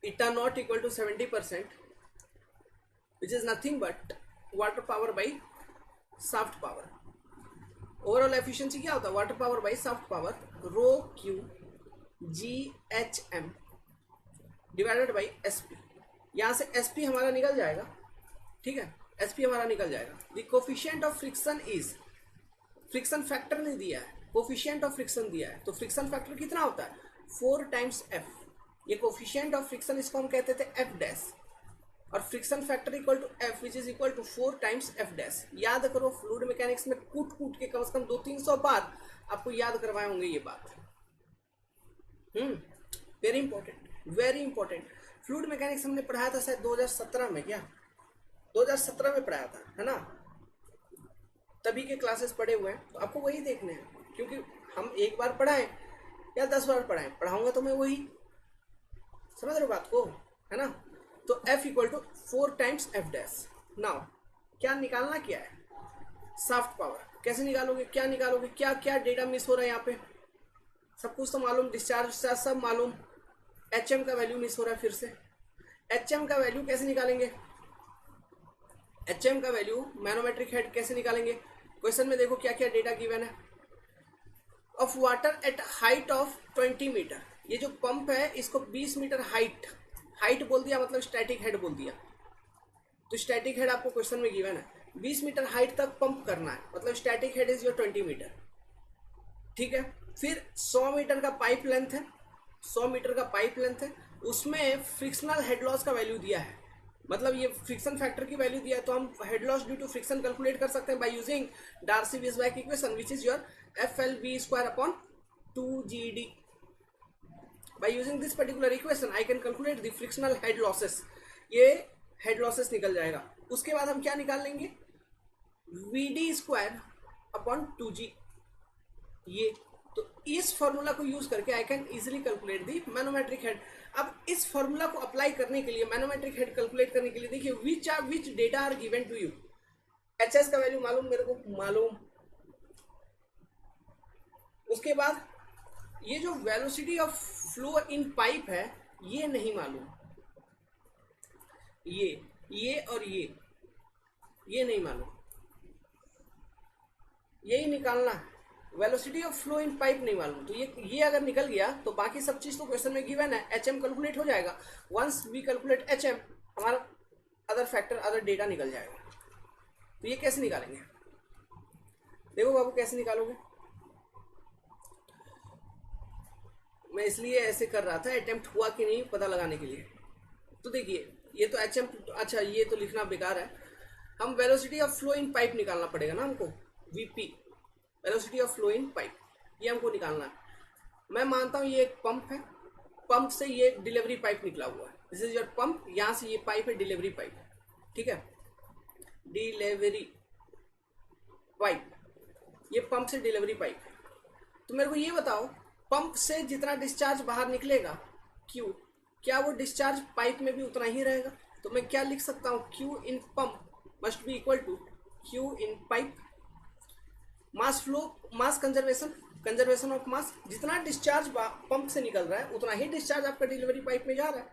Eta not equal to 70%, which is nothing but water power by soft power. Overall efficiency क्या होता है? Water power by soft power, rho Q GHM divided by SP। यहाँ से SP हमारा निकल जाएगा, ठीक है, SP हमारा निकल जाएगा। The coefficient of friction is, friction factor नहीं दिया है, कोफिशिएंट ऑफ फ्रिक्शन दिया है। तो फ्रिक्शन फैक्टर कितना होता है? 4 टाइम्स एफ। ये कोफिशिएंट ऑफ फ्रिक्शन, इसको हम कहते थे एफ डैश, और friction factor equal to F which is equal to 4 times F dash. याद करो, फ्लूइड मैकेनिक्स में कूट कूट के कम से कम 200-300 बार आपको याद करवाए होंगे ये बात। Very important, very important. Fluid mechanics हमने पढ़ाया था शायद 2017 में, क्या 2017 में पढ़ाया था, है ना? तभी के क्लासेस पढ़े हुए हैं, तो आपको वही देखने हैं, क्योंकि हम एक बार पढ़ाएं या 10 बार पढ़ाएं, पढ़ाऊंगा तो मैं वही, समझ रहे हो बात को, है ना? तो F equal to 4 times F dash. Now क्या निकालना, क्या है? Shaft power. कैसे निकालोगे, क्या निकालोगे, क्या क्या डेटा मिस हो रहा है यहाँ पे? सब कुछ तो मालूम, डिस्चार्ज सब मालूम, HM का वैल्यू मिस हो रहा है फिर से। HM का वैल्यू कैसे निकालेंगे? HM का वैल्यू मैनोमेट्रिक हेड कैसे निकालेंगे? क्वेश्चन में देखो क्या क्या डेटा गिवन है। Of water at height of 20 metre. ये जो पंप है इसको 20 मीटर हाइट, हाइट बोल दिया मतलब स्टैटिक हेड बोल दिया, तो स्टैटिक हेड आपको क्वेश्चन में गिवन है। 20 मीटर हाइट तक पंप करना है, मतलब static head is your 20 metre, ठीक है। फिर 100 मीटर का पाइप लेंथ है, 100 मीटर का पाइप लेंथ है, उसमें फ्रिक्शनल हेड लॉस का वैल्यू दिया है, मतलब ये फ्रिक्शन फैक्टर की वैल्यू दिया है, तो हम head loss due to friction calculate कर सकते हैं by using Darcy Weisbach equation which is your FLV² upon 2GD। By using this particular equation I can calculate the frictional head losses. ये head losses निकल जाएगा। उसके बाद हम क्या निकाल लेंगे? VD² upon 2G। ये तो इस फॉर्मूला को यूज करके I can easily calculate the manometric head. अब इस फॉर्मूला को अप्लाई करने के लिए, मैनोमेट्रिक हेड कैलकुलेट करने के लिए, देखिए which data are given to you. HS का वैल्यू मालूम, मेरे को मालूम। उसके बाद ये जो velocity of flow in pipe है ये नहीं मालूम, ये और ये नहीं मालूम, यही निकालना है। Velocity of flow in pipe नहीं मालूम, तो ये अगर निकल गया तो बाकी सब चीज तो क्वेश्चन में गिवन है, HM कैलकुलेट हो जाएगा। वंस वी कैलकुलेट HM, हमारा अदर फैक्टर, अदर डेटा निकल जाएगा। तो ये कैसे निकालेंगे? देखो बाबू कैसे निकालोगे, मैं इसलिए ऐसे कर रहा था, अटेम्प्ट हुआ कि नहीं पता लगाने के लिए। तो देखिए ये तो HM, अच्छा ये तो लिखना बेकार है, हम velocity of flow in pipe निकालना पड़ेगा ना हमको, VP velocity of flow in pipe, ये हमको निकालना है। मैं मानता हूँ ये एक पंप है, पंप से ये डिलीवरी पाइप निकला हुआ है, दिस इज योर पंप, यहां से ये पाइप है डिलीवरी पाइप, ठीक है, डिलीवरी पाइप, ये पंप से डिलीवरी पाइप है। तो मेरे को ये बताओ, पंप से जितना डिस्चार्ज बाहर निकलेगा क्यू, क्या वो डिस्चार्ज पाइप में भी उतना ही रहेगा? तो मैं क्या लिख सकता हूँ, Q in pump must be equal to Q in pipe, mass flow, mass conservation, conservation of mass, जितना डिस्चार्ज पंप से निकल रहा है उतना ही डिस्चार्ज आपका डिलीवरी पाइप में जा रहा है,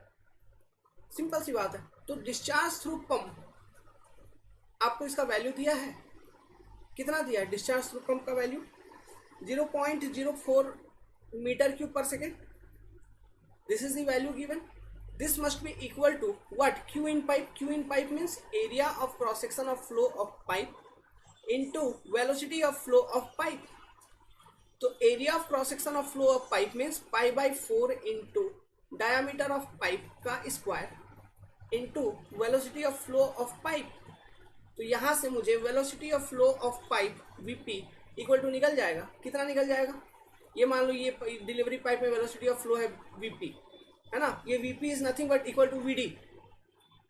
सिंपल सी बात है। तो डिस्चार्ज थ्रू पंप आपको इसका वैल्यू दिया है, कितना दिया है डिस्चार्ज थ्रू पंप का वैल्यू 0.04 मीटर क्यूब पर second, this is the value given, this must be equal to what, q in pipe, q in pipe means area of cross section of flow of pipe into velocity of flow of pipe, तो area of cross section of flow of pipe means pi by 4 into diameter of pipe का square into velocity of flow of pipe, तो यहां से मुझे velocity of flow of pipe vp equal to निकल जाएगा, कितना निकल जाएगा, ये मान लो ये डिलीवरी पाइप में velocity of flow है vp है ना, ये Vp is nothing but equal to Vd,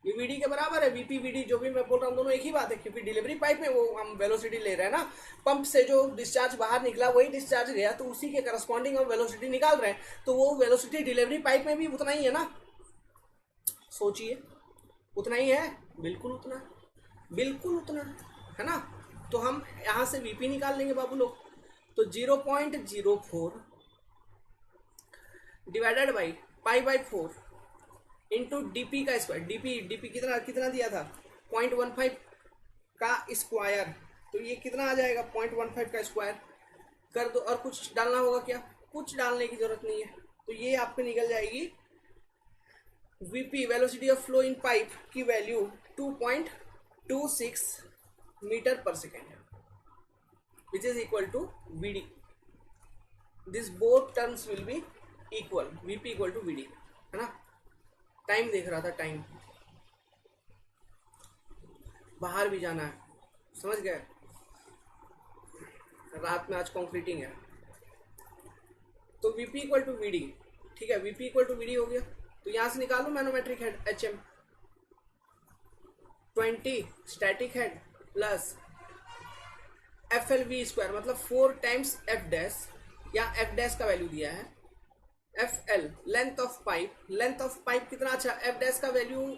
ये Vd के बराबर है, Vp Vd जो भी मैं बोल रहा हूँ दोनों एक ही बात है, क्योंकि डिलीवरी पाइप में वो हम वेलोसिटी ले रहे हैं ना, पंप से जो डिस्चार्ज बाहर निकला वही डिस्चार्ज गया, तो उसी के करस्पॉन्डिंग हम वेलोसिटी निकाल रहे हैं, तो वो वेलोसिटी डिलीवरी पाइप में भी उतना ही है ना, सोचिए उतना ही है, बिल्कुल उतना, बिल्कुल उतना है ना। तो हम यहाँ से Vp निकाल लेंगे बाबू लोग, तो 0.04 divided by pi by 4 into DP का स्क्वायर, डीपी कितना कितना दिया था 0.15 का स्क्वायर, तो ये कितना आ जाएगा 0.15 का स्क्वायर कर दो, और कुछ डालना होगा क्या, कुछ डालने की जरूरत नहीं है, तो ये आपको निकल जाएगी VP velocity of flow in pipe की वैल्यू 2.26 मीटर पर second, which is equal to VD, this both terms will be equal, VP equal to VD, है ना। टाइम देख रहा था, टाइम बाहर भी जाना है, समझ गए, रात में आज कंक्रीटिंग है, तो वीपी इक्वल टू वीडी, ठीक है, वीपी इक्वल टू वीडी हो गया, तो यहां से निकालो manometric head HM 20 static head plus FLV square, मतलब 4 टाइम्स एफ डैश, या एफ डैश का वैल्यू दिया है FL length of pipe, length of pipe कितना, अच्छा एफ डैश का वैल्यू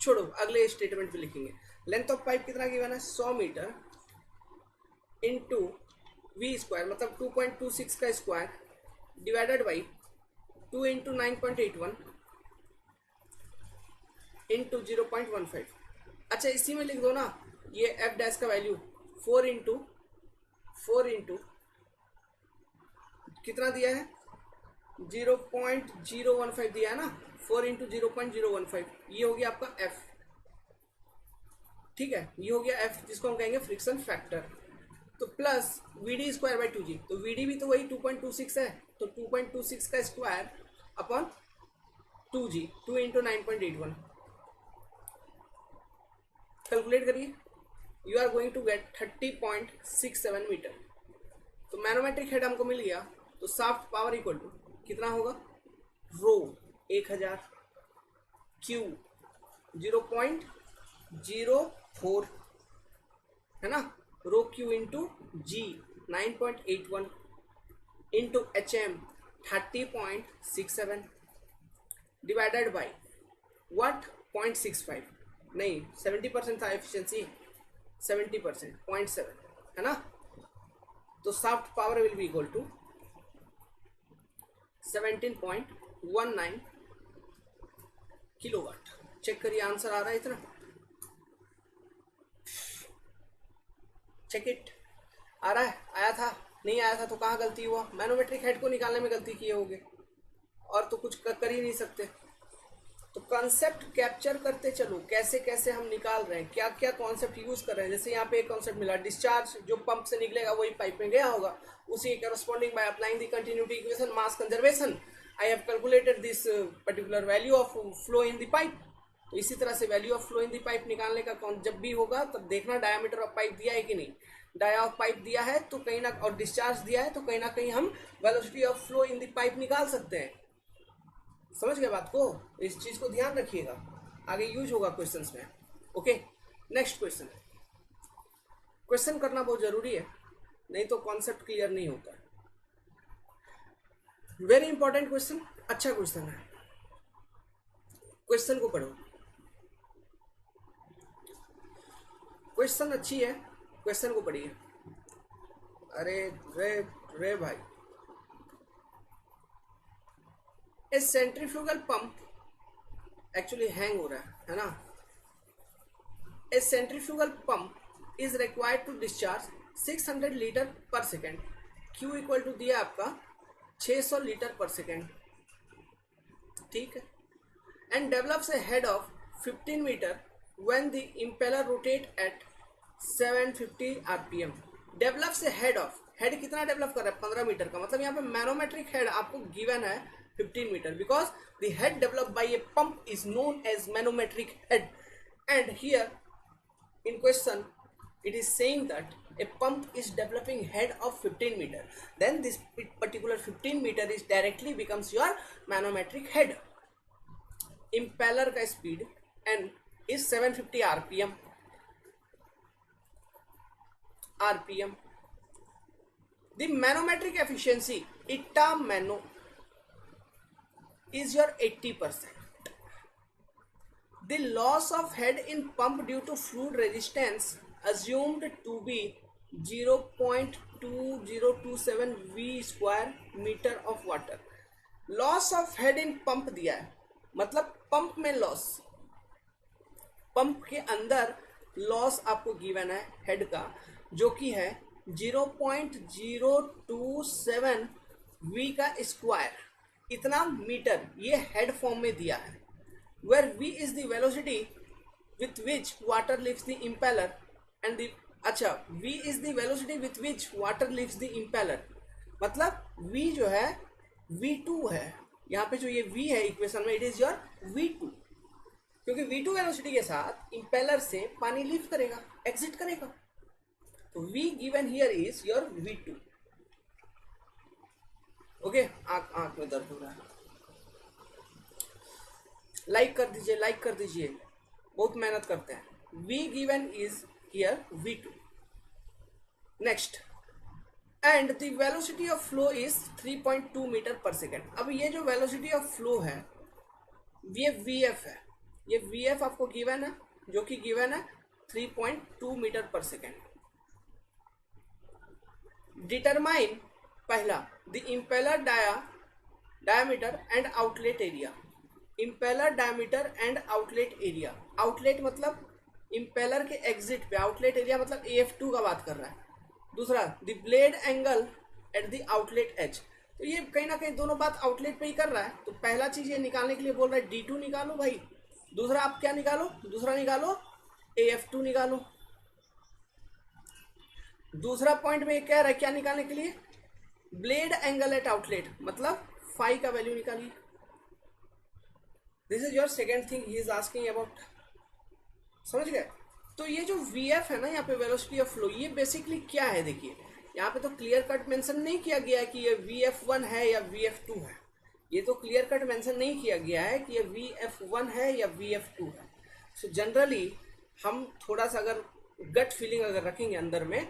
छोड़ो अगले स्टेटमेंट पे लिखेंगे, लेंथ ऑफ पाइप कितना गिवन है 100 मीटर इंटू वी स्क्वायर, मतलब 2.26 का square divided by 2 into 9.81 into 0.15, अच्छा इसी में लिख दो ना, ये एफ डैश का वैल्यू 4 इंटू कितना दिया है 0.015 दिया है ना, 4 इंटू 0.015, ये हो गया आपका F, ठीक है, ये हो गया F जिसको हम कहेंगे फ्रिक्शन फैक्टर, तो plus VD square by 2G, तो VD भी तो वही 2.26 है, तो 2.26 का square upon 2G, 2 into 9.81, calculate करिए, you are going to get 30.67 metre, तो मैनोमेट्रिक हेड हमको मिल गया, तो साफ्ट पावर इक्वल टू कितना होगा, रो 1000, क्यू 0.04 है ना, rho Q into G 9.81 into HM 30.67 divided by what 0.65, नहीं 70% था एफिशिएंसी, 70% 0.7 है ना, तो shaft power will be equal to 17.19 kilowatt. Check करिए आंसर आ रहा है इतना, चेक इट, आ रहा है, आया था, नहीं आया था तो कहाँ गलती हुआ, मैनोमेट्रिक हेड को निकालने में गलती किए होगे, और तो कुछ कर ही नहीं सकते, तो कॉन्सेप्ट कैप्चर करते चलो, कैसे कैसे हम निकाल रहे हैं, क्या क्या कॉन्सेप्ट यूज कर रहे हैं, जैसे यहाँ पे एक कॉन्सेप्ट मिला, डिस्चार्ज जो पंप से निकलेगा वही पाइप में गया होगा, उसी के corresponding by applying the continuity equation mass conservation I have calculated this particular value of flow in the pipe, तो इसी तरह से value of flow in the pipe निकालने का जब भी होगा तब देखना डायमीटर ऑफ पाइप दिया है कि नहीं, डाया ऑफ पाइप दिया है तो कहीं ना, और डिस्चार्ज दिया है तो कहीं ना कहीं हम velocity of flow in the pipe निकाल सकते हैं, समझ गए बात को? इस चीज को ध्यान रखिएगा, आगे यूज होगा क्वेश्चंस में। Okay, next question. क्वेश्चन करना बहुत जरूरी है, नहीं तो कॉन्सेप्ट क्लियर नहीं होता। वेरी इंपॉर्टेंट क्वेश्चन, अच्छा क्वेश्चन है। क्वेश्चन को पढ़ो, क्वेश्चन अच्छी है, क्वेश्चन को पढ़िए। अरे रे रे भाई, a centrifugal pump actually hang हो रहा है ना। A centrifugal pump is required to discharge 600 litre पर सेकेंड। क्यू इक्वल टू दिया आपका 600 लीटर पर सेकेंड, ठीक है। And develops a head of 15 metre when the impeller rotate at 750 RPM. Develops a head of, head कितना develop कर रहा है? 15 मीटर का, मतलब यहाँ पे मैनोमेट्रिक हेड आपको गिवन है 15 metre, because the head developed by a pump is known as manometric head. And here in question it is saying that a pump is developing head of 15 meter, then this particular 15 meter is directly becomes your manometric head. Impeller का speed n is 750 rpm. The manometric efficiency eta mano is your 80%. The loss of head in pump due to fluid resistance assumed to be 0.2027 V square meter of water. Loss of head in pump दिया है, मतलब pump में loss, pump के अंदर loss आपको given है head का, जो कि है 0.027 V का स्क्वायर, इतना मीटर, ये हेड फॉर्म में दिया है। Where V is the velocity with which water leaves the impeller and the अच्छा V is the velocity with which water leaves the impeller, मतलब V जो है V2 है, यहाँ पे जो ये V है इक्वेशन में, इट इज योर V2, क्योंकि V2 वेलोसिटी के साथ इंपेलर से पानी लीव करेगा, एग्जिट करेगा, तो V given here is your V2। Okay, आंख में दर्द हो रहा है, लाइक कर दीजिए, लाइक कर दीजिए, बहुत मेहनत करते हैं। V given is here V2. Next, and the velocity of flow is 3.2 metre पर सेकेंड। अब ये जो वेलोसिटी ऑफ फ्लो है ये VF है, ये VF आपको गिवन है, जो कि गिवन है 3.2 मीटर पर सेकेंड। डिटरमाइन पहला the impeller diameter and outlet area. Impeller diameter and outlet area, outlet मतलब इम्पेलर के एग्जिट पे, आउटलेट एरिया मतलब AF2 का बात कर रहा है। दूसरा the blade angle at the outlet edge, तो ये कहीं ना कहीं दोनों बात आउटलेट पे ही कर रहा है, तो पहला चीज ये निकालने के लिए बोल रहा है D2 निकालो भाई, दूसरा आप क्या निकालो, दूसरा निकालो AF2 निकालो। दूसरा पॉइंट में कह रहा है क्या निकालने के लिए, ब्लेड एंगल एट आउटलेट, मतलब फाई का वैल्यू निकालिए। This is your second thing he is asking about, समझ गए? तो ये जो VF है ना यहाँ पे वेलोसिटी ऑफ फ्लो, ये बेसिकली क्या है, देखिए यहाँ पे तो क्लियर कट मेंशन नहीं किया गया है कि ये VF1 है या VF2 है, ये तो क्लियर कट मेंशन नहीं किया गया है कि ये VF1 है या VF2 है। सो जनरली हम थोड़ा सा अगर गट फीलिंग अगर रखेंगे अंदर में,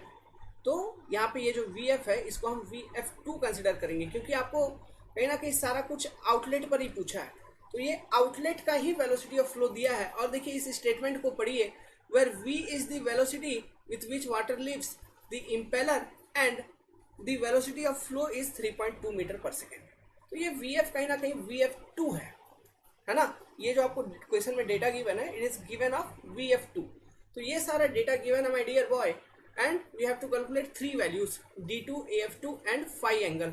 तो यहाँ पे ये जो VF है इसको हम VF2 कंसिडर करेंगे, क्योंकि आपको कहीं ना कहीं सारा कुछ आउटलेट पर ही पूछा है, तो ये आउटलेट का ही वेलोसिटी ऑफ फ्लो दिया है। और देखिए इस स्टेटमेंट को पढ़िए, where V is the velocity with which water leaves the impeller and the velocity of flow is 3.2 metre पर सेकेंड। तो ये VF कहीं ना कहीं VF2 है ना। ये जो आपको क्वेश्चन में डेटा गिवन है, it is given of VF2। तो ये सारा डेटा गिवन है my dear boy, and we have to calculate 3 values D2, AF2 and phi angle.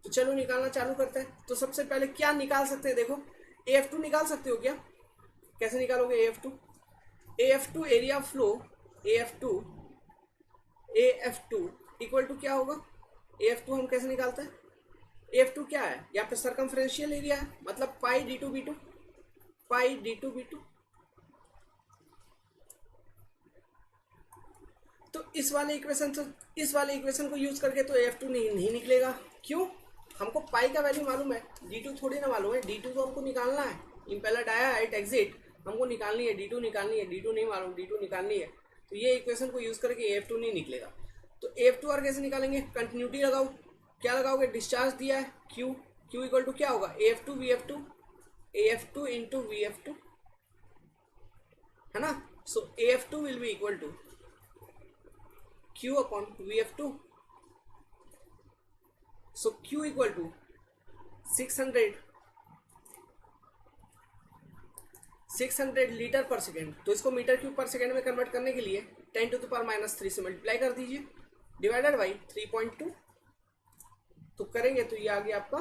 तो चलो निकालना चालू करते हैं। तो सबसे पहले क्या निकाल सकते हैं, देखो AF2 निकाल सकते हो क्या, कैसे निकालोगे AF2? AF2 area of flow, AF2 equal to क्या होगा, AF2 हम कैसे निकालते हैं, AF2 क्या है, यहाँ पे सरकमफ्रेंशियल एरिया है, मतलब पाई D2B2, पाई D2B2। तो इस वाले इक्वेशन को यूज करके तो AF2 नहीं निकलेगा, क्यों? हमको पाई का वैल्यू मालूम है, d2 थोड़ी ना मालूम है, d2 तो हमको निकालना है। इम्पेलर डाया एट एग्जिट हमको निकालनी है, d2 निकालनी है, d2 नहीं मालूम, d2 निकालनी है। तो ये इक्वेशन को यूज करके AF2 नहीं निकलेगा। तो AF2 और कैसे निकालेंगे? कंटिन्यूटी लगाओ। क्या लगाओगे? डिस्चार्ज दिया है Q, Q इक्वल टू क्या होगा? AF2 VF2, AF2 into VF2, है ना। So AF2 will be equal to Q upon VF2। So Q equal to 600 litre पर सेकेंड। तो इसको मीटर क्यूब पर सेकेंड में कन्वर्ट करने के लिए 10⁻³ से मल्टीप्लाई कर दीजिए, डिवाइडेड बाई 3.2। तो करेंगे तो ये आ गया आपका,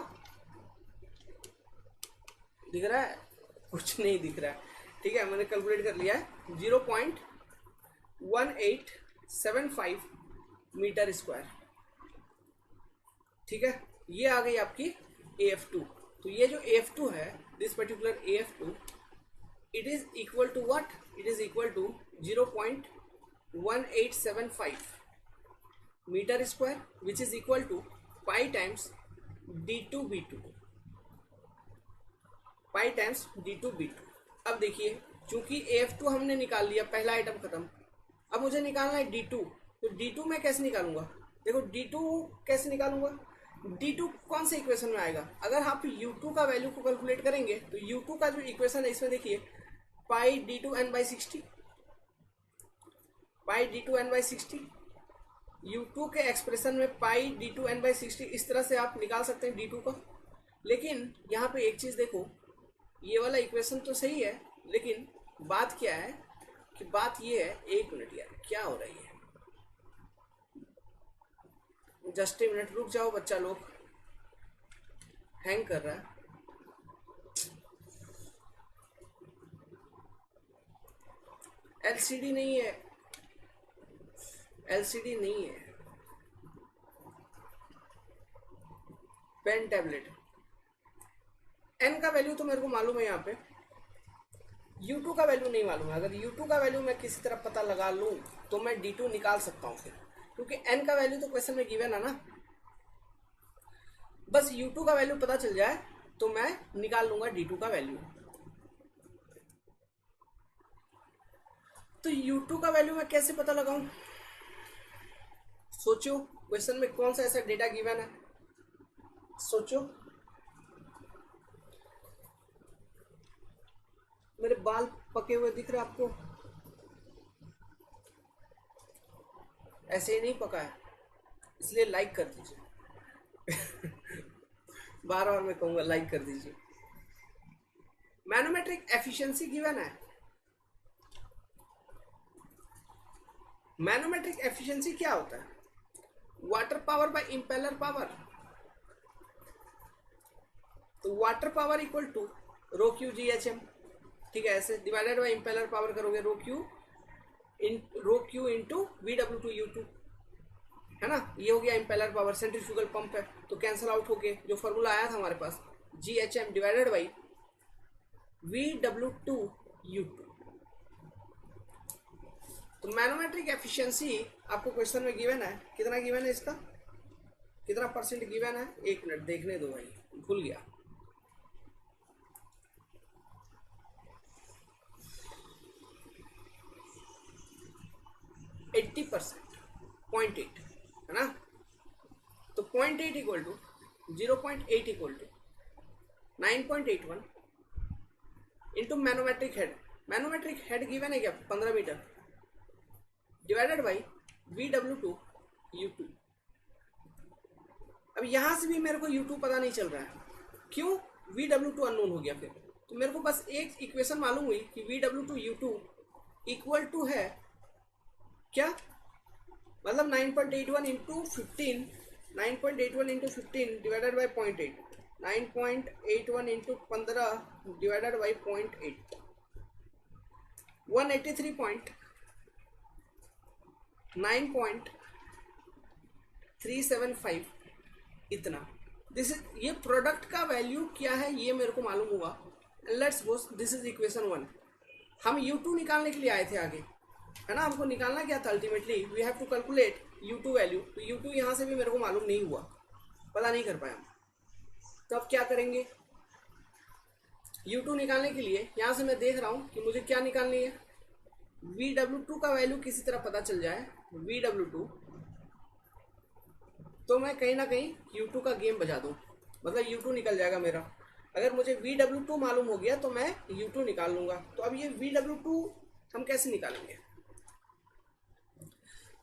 दिख रहा है? कुछ नहीं दिख रहा है, ठीक है, मैंने कैलकुलेट कर लिया है, 0.1875 मीटर स्क्वायर। ठीक है, ये आ गई आपकी AF2। तो ये जो AF2 है, this particular AF2, it is equal to what? It is equal to 0.1875 meter square, which is equal to pi times d2b2, pi times d2b2। अब देखिए, चूंकि AF2 हमने निकाल लिया, पहला आइटम खत्म। अब मुझे निकालना है d2। तो d2 मैं कैसे निकालूंगा? देखो d2 कैसे निकालूंगा? d2 कौन से इक्वेशन में आएगा? अगर आप u2 का वैल्यू को कैलकुलेट करेंगे तो u2 का जो इक्वेशन है इसमें देखिए, पाई d2n/60, पाई d2n/60, u2 के एक्सप्रेशन में पाई d2n/60, इस तरह से आप निकाल सकते हैं d2 का। लेकिन यहाँ पे एक चीज देखो, ये वाला इक्वेशन तो सही है, लेकिन बात क्या है कि बात ये है, एक मिनट यार, क्या हो रही है? जस्ट ए मिनट रुक जाओ बच्चा लोग, हैंग कर रहा है। LCD नहीं है, LCD नहीं है, पेन टैबलेट। n का वैल्यू तो मेरे को मालूम है, यहाँ पे u2 का वैल्यू नहीं मालूम है। अगर u2 का वैल्यू मैं किसी तरह पता लगा लूँ तो मैं d2 निकाल सकता हूँ फिर, क्योंकि n का वैल्यू तो क्वेश्चन में गिवन है ना। बस u2 का वैल्यू पता चल जाए तो मैं निकाल लूंगा d2 का वैल्यू। तो u2 का वैल्यू मैं कैसे पता लगाऊं? सोचो, क्वेश्चन में कौन सा ऐसा डेटा गिवन है? सोचो। मेरे बाल पके हुए दिख रहे आपको? ऐसे ही नहीं पका है, इसलिए लाइक कर दीजिए। बार बार मैं कहूंगा लाइक कर दीजिए। मैनोमेट्रिक एफिशिएंसी गिवन है। मैनोमेट्रिक एफिशिएंसी क्या होता है? Water power by impeller power. तो water power equal to rho Q GHM, ठीक है, ऐसे डिवाइडेड बाय इंपेलर पावर करोगे, रो क्यू इंटू VW2U2, है ना। ये हो गया इंपेलर पावर। सेंट्रीफ्यूगल पंप है तो कैंसल आउट होके जो फॉर्मूला आया था हमारे पास, GHM डिवाइडेड बाई VW2U2। तो मैनोमेट्रिक एफिशिएंसी आपको क्वेश्चन में गिवन है, कितना गिवन है इसका, कितना परसेंट गिवन है? एक मिनट देखने दो भाई, भूल गया। %, 0.8 है ना। तो 0.8 equal to 0.8 equal to 9.81 into manometric head. Manometric head given है क्या? 15 मीटर, डिवाइडेड बाई VW2U2। अब यहां से भी मेरे को U2 पता नहीं चल रहा है, क्यों? VW2 अननोन हो गया। फिर तो मेरे को बस एक इक्वेशन मालूम हुई कि VW2U2 इक्वल टू है क्या, मतलब 9.81 into 15, 9.81 into 15 divided by 0.8, 9.81 into 15 divided by 0.8, 183.9.375 इतना। दिस इज, ये प्रोडक्ट का वैल्यू क्या है ये मेरे को मालूम हुआ। Let's suppose this is equation 1। हम U2 निकालने के लिए आए थे आगे, है ना। हमको निकालना क्या था? Ultimately we have to calculate U2 value. तो U2 यहाँ से भी मेरे को मालूम नहीं हुआ, पता नहीं कर पाया। तो अब क्या करेंगे, U2 निकालने के लिए यहां से मैं देख रहा हूं कि मुझे क्या निकालनी है, VW2 का वैल्यू किसी तरह पता चल जाए, VW2, तो मैं कहीं ना कहीं U2 का गेम बजा दूं, मतलब U2 निकल जाएगा मेरा। अगर मुझे VW2 मालूम हो गया तो मैं U2 निकाल लूंगा। तो अब ये VW2 हम कैसे निकालेंगे,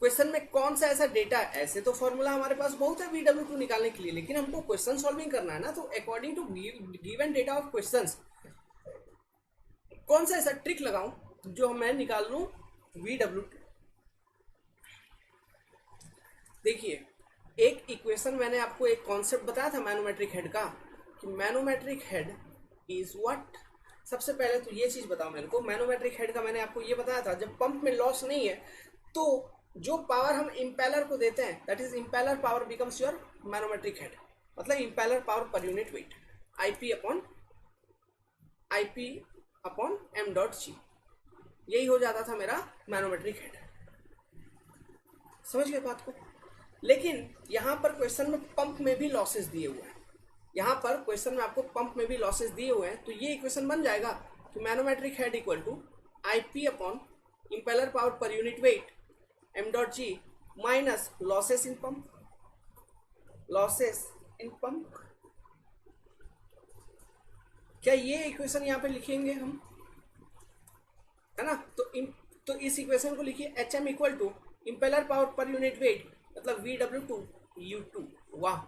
क्वेश्चन में कौन सा ऐसा डेटा है, ऐसे तो फॉर्मूला हमारे पास बहुत है VW2 निकालने के लिए, लेकिन हमको क्वेश्चन सॉल्विंग करना है ना, तो according to given data of questions कौन सा ऐसा ट्रिक लगाऊं जो मैं निकाल लूं VW2। देखिए, एक इक्वेशन मैंने आपको एक कॉन्सेप्ट बताया था मैनोमेट्रिक हेड का, कि मैनोमेट्रिक हेड इज व्हाट। सबसे पहले तो ये चीज बताओ मेरे को, मैनोमेट्रिक हेड का मैंने आपको ये बताया था, जब पंप में लॉस नहीं है तो जो पावर हम इम्पेलर को देते हैं, that is impeller power becomes your manometric head, मतलब इम्पेलर पावर पर यूनिट वेट, IP अपॉन m.g, यही हो जाता था मेरा मैनोमेट्रिक हेड। समझ गए बात को। लेकिन यहां पर क्वेश्चन में पंप में भी लॉसेस दिए हुए हैं, यहां पर क्वेश्चन में आपको पंप में भी लॉसेस दिए हुए हैं, तो ये इक्वेशन बन जाएगा कि manometric head equal to IP upon impeller power पर unit weight m.g minus losses in pump, losses in pump. क्या ये इक्वेशन यहाँ पे लिखेंगे हम, है ना, तो इस इक्वेशन को लिखिए HM equal to impeller power पर यूनिट वेट, मतलब VW2 U2। वाह,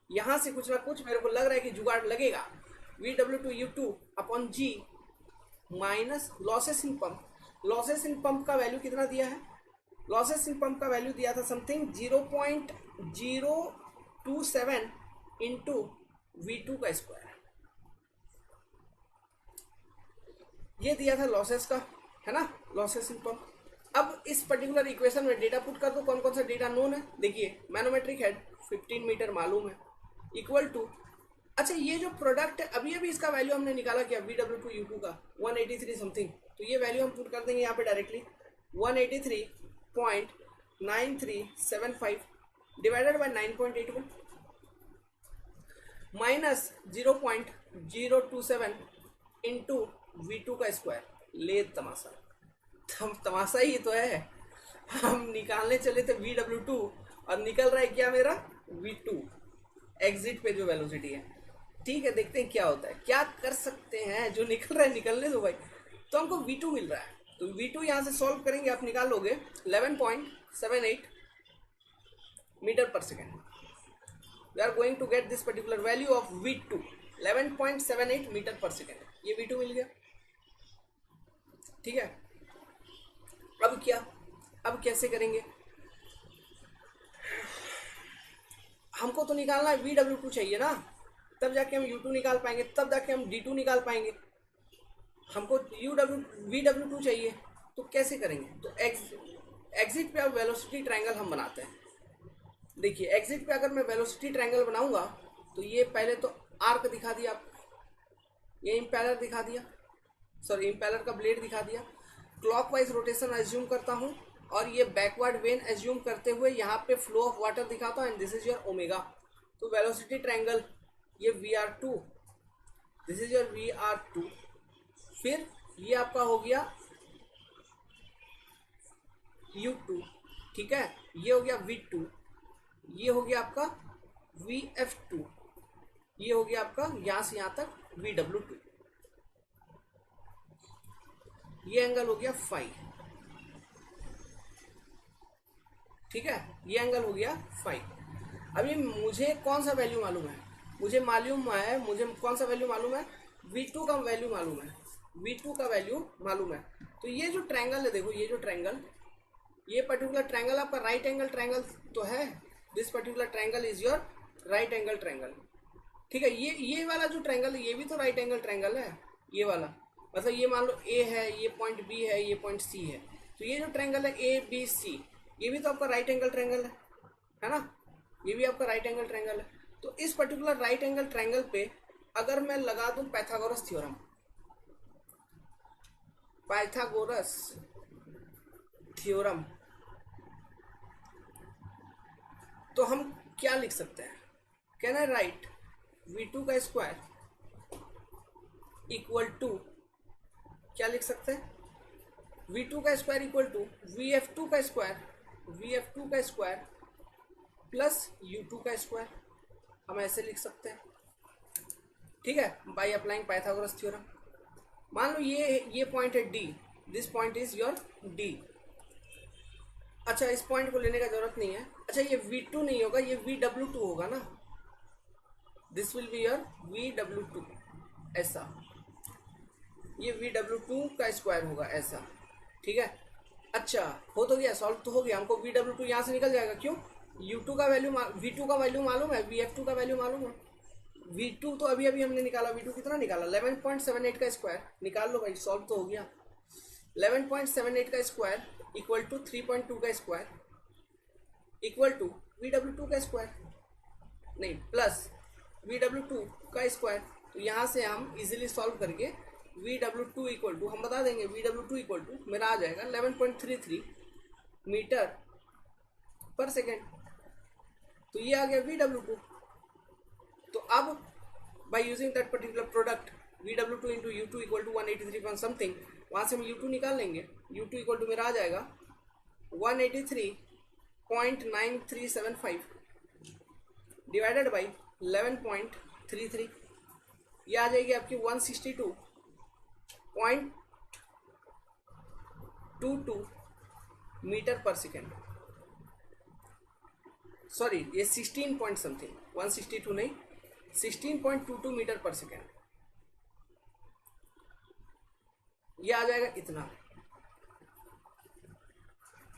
यहां से कुछ ना कुछ मेरे को लग रहा है कि जुगाड़ लगेगा। VW2 U2 upon G minus losses in pump. Losses in pump का वैल्यू कितना दिया है, लॉसेस इन पंप का वैल्यू दिया था समथिंग 0.027 इंटू V2 का स्क्वायर, ये दिया था लॉसेस का, है ना, लॉसेस इन पंप। अब इस पर्टिकुलर इक्वेशन में डेटा पुट कर दो, कौन कौन सा डेटा नोन है। देखिए, मैनोमेट्रिक हेड 15 मीटर मालूम है, इक्वल टू, अच्छा ये जो प्रोडक्ट है अभी अभी इसका वैल्यू हमने निकाला क्या, VW2 U2 का 183 समथिंग, तो ये वैल्यू हम पुट कर देंगे यहाँ पे directly, 183.9375 divided by 9.81 minus 0.027 into V2 का स्क्वायर। ले तमाशा, तमाशा ही तो है, हम निकालने चले थे VW2 और निकल रहा है क्या मेरा V2 एग्जिट पे जो वेलोसिटी है। ठीक है, देखते हैं क्या होता है, क्या कर सकते हैं, जो निकल रहा है निकलने दो भाई। तो हमको V2 मिल रहा है, तो V2 यहां से सॉल्व करेंगे, आप निकाल लोगे 11.78 मीटर पर second. We are going to get this particular value of V2 11.78 metre पर सेकेंड, ये V2 मिल गया। ठीक है, अब क्या, अब कैसे करेंगे, हमको तो निकालना है VW2 चाहिए ना, तब जाके हम U2 निकाल पाएंगे, तब जाके हम D2 निकाल पाएंगे। हमको VW2 चाहिए, तो कैसे करेंगे, तो एग्जिट पे अब वेलोसिटी ट्रायंगल हम बनाते हैं। देखिए, एग्जिट पे अगर मैं वेलोसिटी ट्रायंगल बनाऊंगा तो ये पहले तो आर्क दिखा दिया आपको, ये इम्पेलर दिखा दिया, सॉरी इम्पेलर का ब्लेड दिखा दिया, क्लॉकवाइज रोटेशन एज्यूम करता हूँ, और ये बैकवर्ड वेन एज्यूम करते हुए यहाँ पे फ्लो ऑफ वाटर दिखाता हूँ, and this is your omega. तो वेलोसिटी ट्रायंगल ये VR2, this is your VR2, फिर ये आपका हो गया U2, ठीक है, ये हो गया V2, ये हो गया आपका VF2, ये हो गया आपका यहां से यहां तक VW2, ये एंगल हो गया फाई, ठीक है, ये एंगल हो गया फाई। अभी मुझे कौन सा वैल्यू मालूम है, मुझे कौन सा वैल्यू मालूम है, V2 का वैल्यू मालूम है, V2 का वैल्यू मालूम है। तो ये जो ट्रायंगल है, देखो ये जो ट्रायंगल, ये पर्टिकुलर ट्रायंगल आपका राइट एंगल ट्रायंगल तो है, this particular triangle is your right angle triangle. ठीक है, ये वाला जो ट्रायंगल है ये भी तो राइट एंगल ट्रायंगल है, ये वाला, मतलब ये मान लो A है, ये पॉइंट B है, ये पॉइंट C है, तो ये जो ट्रायंगल है ABC, ये भी तो आपका राइट एंगल ट्रायंगल है ना, ये भी आपका राइट एंगल ट्रायंगल है। तो इस पर्टिकुलर राइट एंगल ट्रायंगल पे अगर मैं लगा दूं पाइथागोरस थ्योरम, पाइथागोरस थ्योरम, तो हम क्या लिख सकते हैं, कैन आई राइट V2 का स्क्वायर इक्वल टू क्या लिख सकते हैं, V2 का स्क्वायर इक्वल टू VF2 का स्क्वायर प्लस U2 का स्क्वायर, हम ऐसे लिख सकते हैं। ठीक है, बाय अप्लाइंग पाइथागोरस थ्योरम। मान लो ये पॉइंट है D, this point is your D। अच्छा, इस पॉइंट को लेने का जरूरत नहीं है। अच्छा, ये V2 नहीं होगा, ये VW2 होगा ना, this will be your VW2, ऐसा, ये VW2 का स्क्वायर होगा ऐसा। ठीक है, अच्छा हो तो गया, सॉल्व तो हो गया। हमको VW2 यहाँ से निकल जाएगा, क्यों, U2 का वैल्यू, V2 का वैल्यू मालूम है, VF2 का वैल्यू मालूम है। V2 तो अभी हमने निकाला, V2 कितना निकाला, 11.78 का स्क्वायर, निकाल लो भाई, सॉल्व तो हो गया। 11.78 का स्क्वायर इक्वल टू 3.2 का स्क्वायर इक्वल टू VW2 का स्क्वायर, नहीं प्लस VW2 का स्क्वायर। तो यहाँ से हम इजीली सॉल्व करके VW2 इक्वल टू, हम बता देंगे VW2 इक्वल टू मेरा आ जाएगा 11.33 मीटर पर सेकेंड। तो ये आ गया VW2। तो अब by using that particular product VW2 into U2 equal to 183 point something, वहाँ से हम U2 निकाल लेंगे। U2 इक्वल टू मेरा आ जाएगा 183.9375 डिवाइडेड बाई 11.33, ये आ जाएगी आपकी 162.22 मीटर पर सेकेंड। सॉरी, ये 16 पॉइंट समथिंग, 162 नहीं, 16.22 मीटर पर सेकेंड, ये आ जाएगा इतना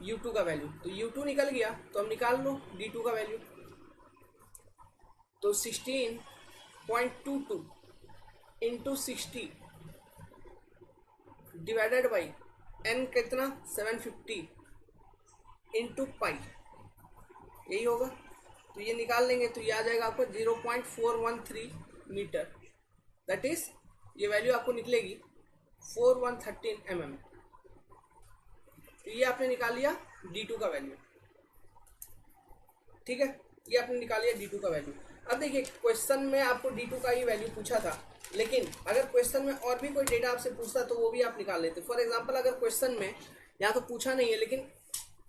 U2 का वैल्यू। तो U2 निकल गया, तो हम निकाल लो D2 का वैल्यू। तो 16.22 इंटू 60 डिवाइडेड बाई n कितना, 750 इंटू पाई, यही होगा। तो ये निकाल लेंगे, तो ये आ जाएगा आपको 0.413 मीटर, दैट इज ये वैल्यू आपको निकलेगी 4113 mm। तो ये आपने निकाल लिया D2 का वैल्यू। ठीक है, ये आपने निकाल लिया D2 का वैल्यू। अब देखिए, क्वेश्चन में आपको D2 का ही वैल्यू पूछा था, लेकिन अगर क्वेश्चन में और भी कोई डेटा आपसे पूछता तो वो भी आप निकाल लेते। फॉर एग्जांपल, अगर क्वेश्चन में यहाँ तो पूछा नहीं है, लेकिन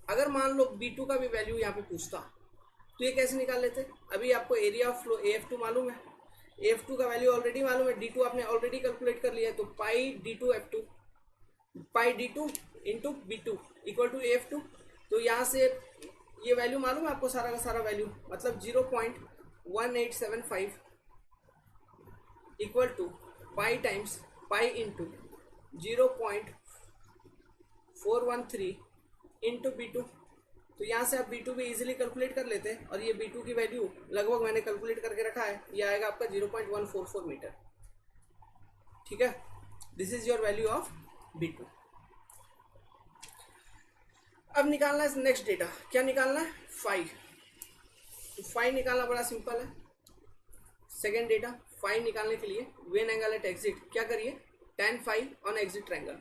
अगर मान लो B2 का भी वैल्यू यहाँ पे पूछता, तो ये कैसे निकाल लेते। अभी आपको एरिया ऑफ फ्लो AF2 मालूम है, AF2 का वैल्यू ऑलरेडी मालूम है, D2 आपने ऑलरेडी कैलकुलेट कर लिया है। तो pi D2F2 pi D2 into B2 equal to AF2। तो यहाँ से ये वैल्यू मालूम है आपको, सारा का सारा वैल्यू, मतलब 0.1875 equal to pi times pi into 0.413 into B2। तो यहाँ से आप B2 भी इजीली कैलकुलेट कर लेते हैं, और ये B2 की वैल्यू लगभग मैंने कैलकुलेट करके रखा है, ये आएगा आपका 0.144 मीटर। ठीक है, this is your value of B2। अब निकालना है नेक्स्ट डेटा, क्या निकालना है, फाई। तो फाई निकालना बड़ा सिंपल है। सेकेंड डेटा, फाई निकालने के लिए वेन एंगल एट एग्जिट क्या करिए, tan phi on exit triangle.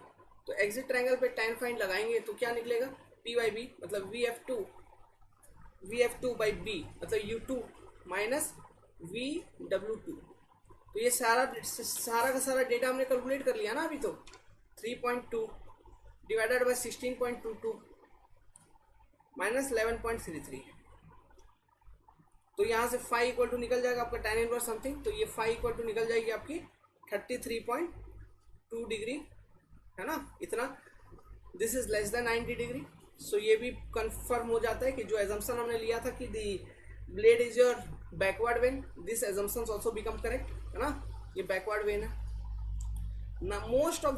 तो एग्जिट ट्रायंगल पे tan फाई लगाएंगे तो क्या निकलेगा, P बाई बी, मतलब VF2 बाई बी, मतलब U2 माइनस VW2। तो ये सारा का सारा डेटा हमने कैलकुलेट कर लिया ना अभी। तो 3.2 डिवाइडेड बाई 16.22 माइनस 11.33। तो यहाँ से फाई इक्वल टू निकल जाएगा आपका tan इनवर्स समथिंग। तो ये फाई इक्वल टू निकल जाएगी आपकी 33.2 डिग्री, है ना, इतना। This is less than 90 degree. So ये भी कंफर्म हो जाता है कि जो एजम्पशन हमने लिया था कि the blade is your backward vane, this assumption also become correct, है ना, ये बैकवर्ड वेन है ना। मोस्ट ऑफ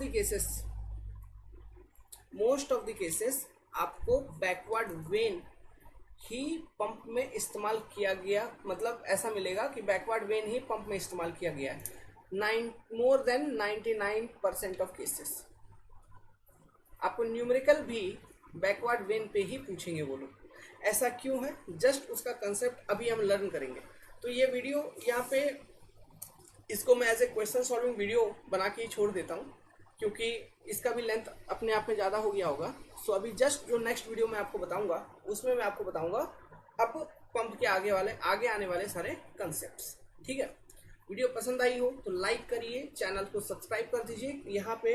द केसेस आपको बैकवर्ड वेन ही पंप में इस्तेमाल किया गया, मतलब ऐसा मिलेगा कि बैकवर्ड वेन ही पंप में इस्तेमाल किया गया है। मोर देन 99% ऑफ केसेस आपको न्यूमेरिकल भी बैकवर्ड वेन पे ही पूछेंगे वो लोग। ऐसा क्यों है, जस्ट उसका कंसेप्ट अभी हम लर्न करेंगे। तो ये वीडियो यहाँ पे इसको मैं as a question solving video बना के ही छोड़ देता हूँ, क्योंकि इसका भी लेंथ अपने आप में ज़्यादा हो गया होगा। सो अभी जस्ट जो नेक्स्ट वीडियो मैं आपको बताऊंगा उसमें मैं आपको बताऊंगा अब पंप के आगे आने वाले सारे कंसेप्ट्स। ठीक है, वीडियो पसंद आई हो तो लाइक करिए, चैनल को सब्सक्राइब कर दीजिए। यहाँ पे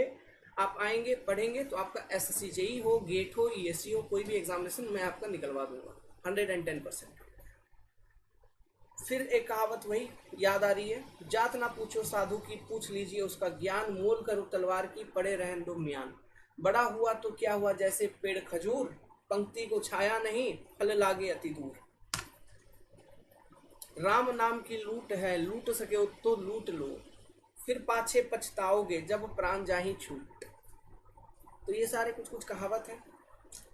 आप आएंगे पढ़ेंगे तो आपका एसएससी जेई हो, गेट हो, ईएससी हो, कोई भी एग्जामिनेशन मैं आपका निकलवा दूंगा 110%। फिर एक कहावत वही याद आ रही है, जात ना पूछो साधु की, पूछ लीजिए उसका ज्ञान, मोल करो तलवार की, पड़े रहन दो म्यान। बड़ा हुआ तो क्या हुआ जैसे पेड़ खजूर, पंक्ति को छाया नहीं, फल लागे अति दूर। राम नाम की लूट है, लूट सके तो लूट लो, फिर पाछे पछताओगे जब प्राण जाही छूट। तो ये सारे कुछ कुछ कहावत है,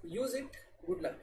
यूज इट। Good luck.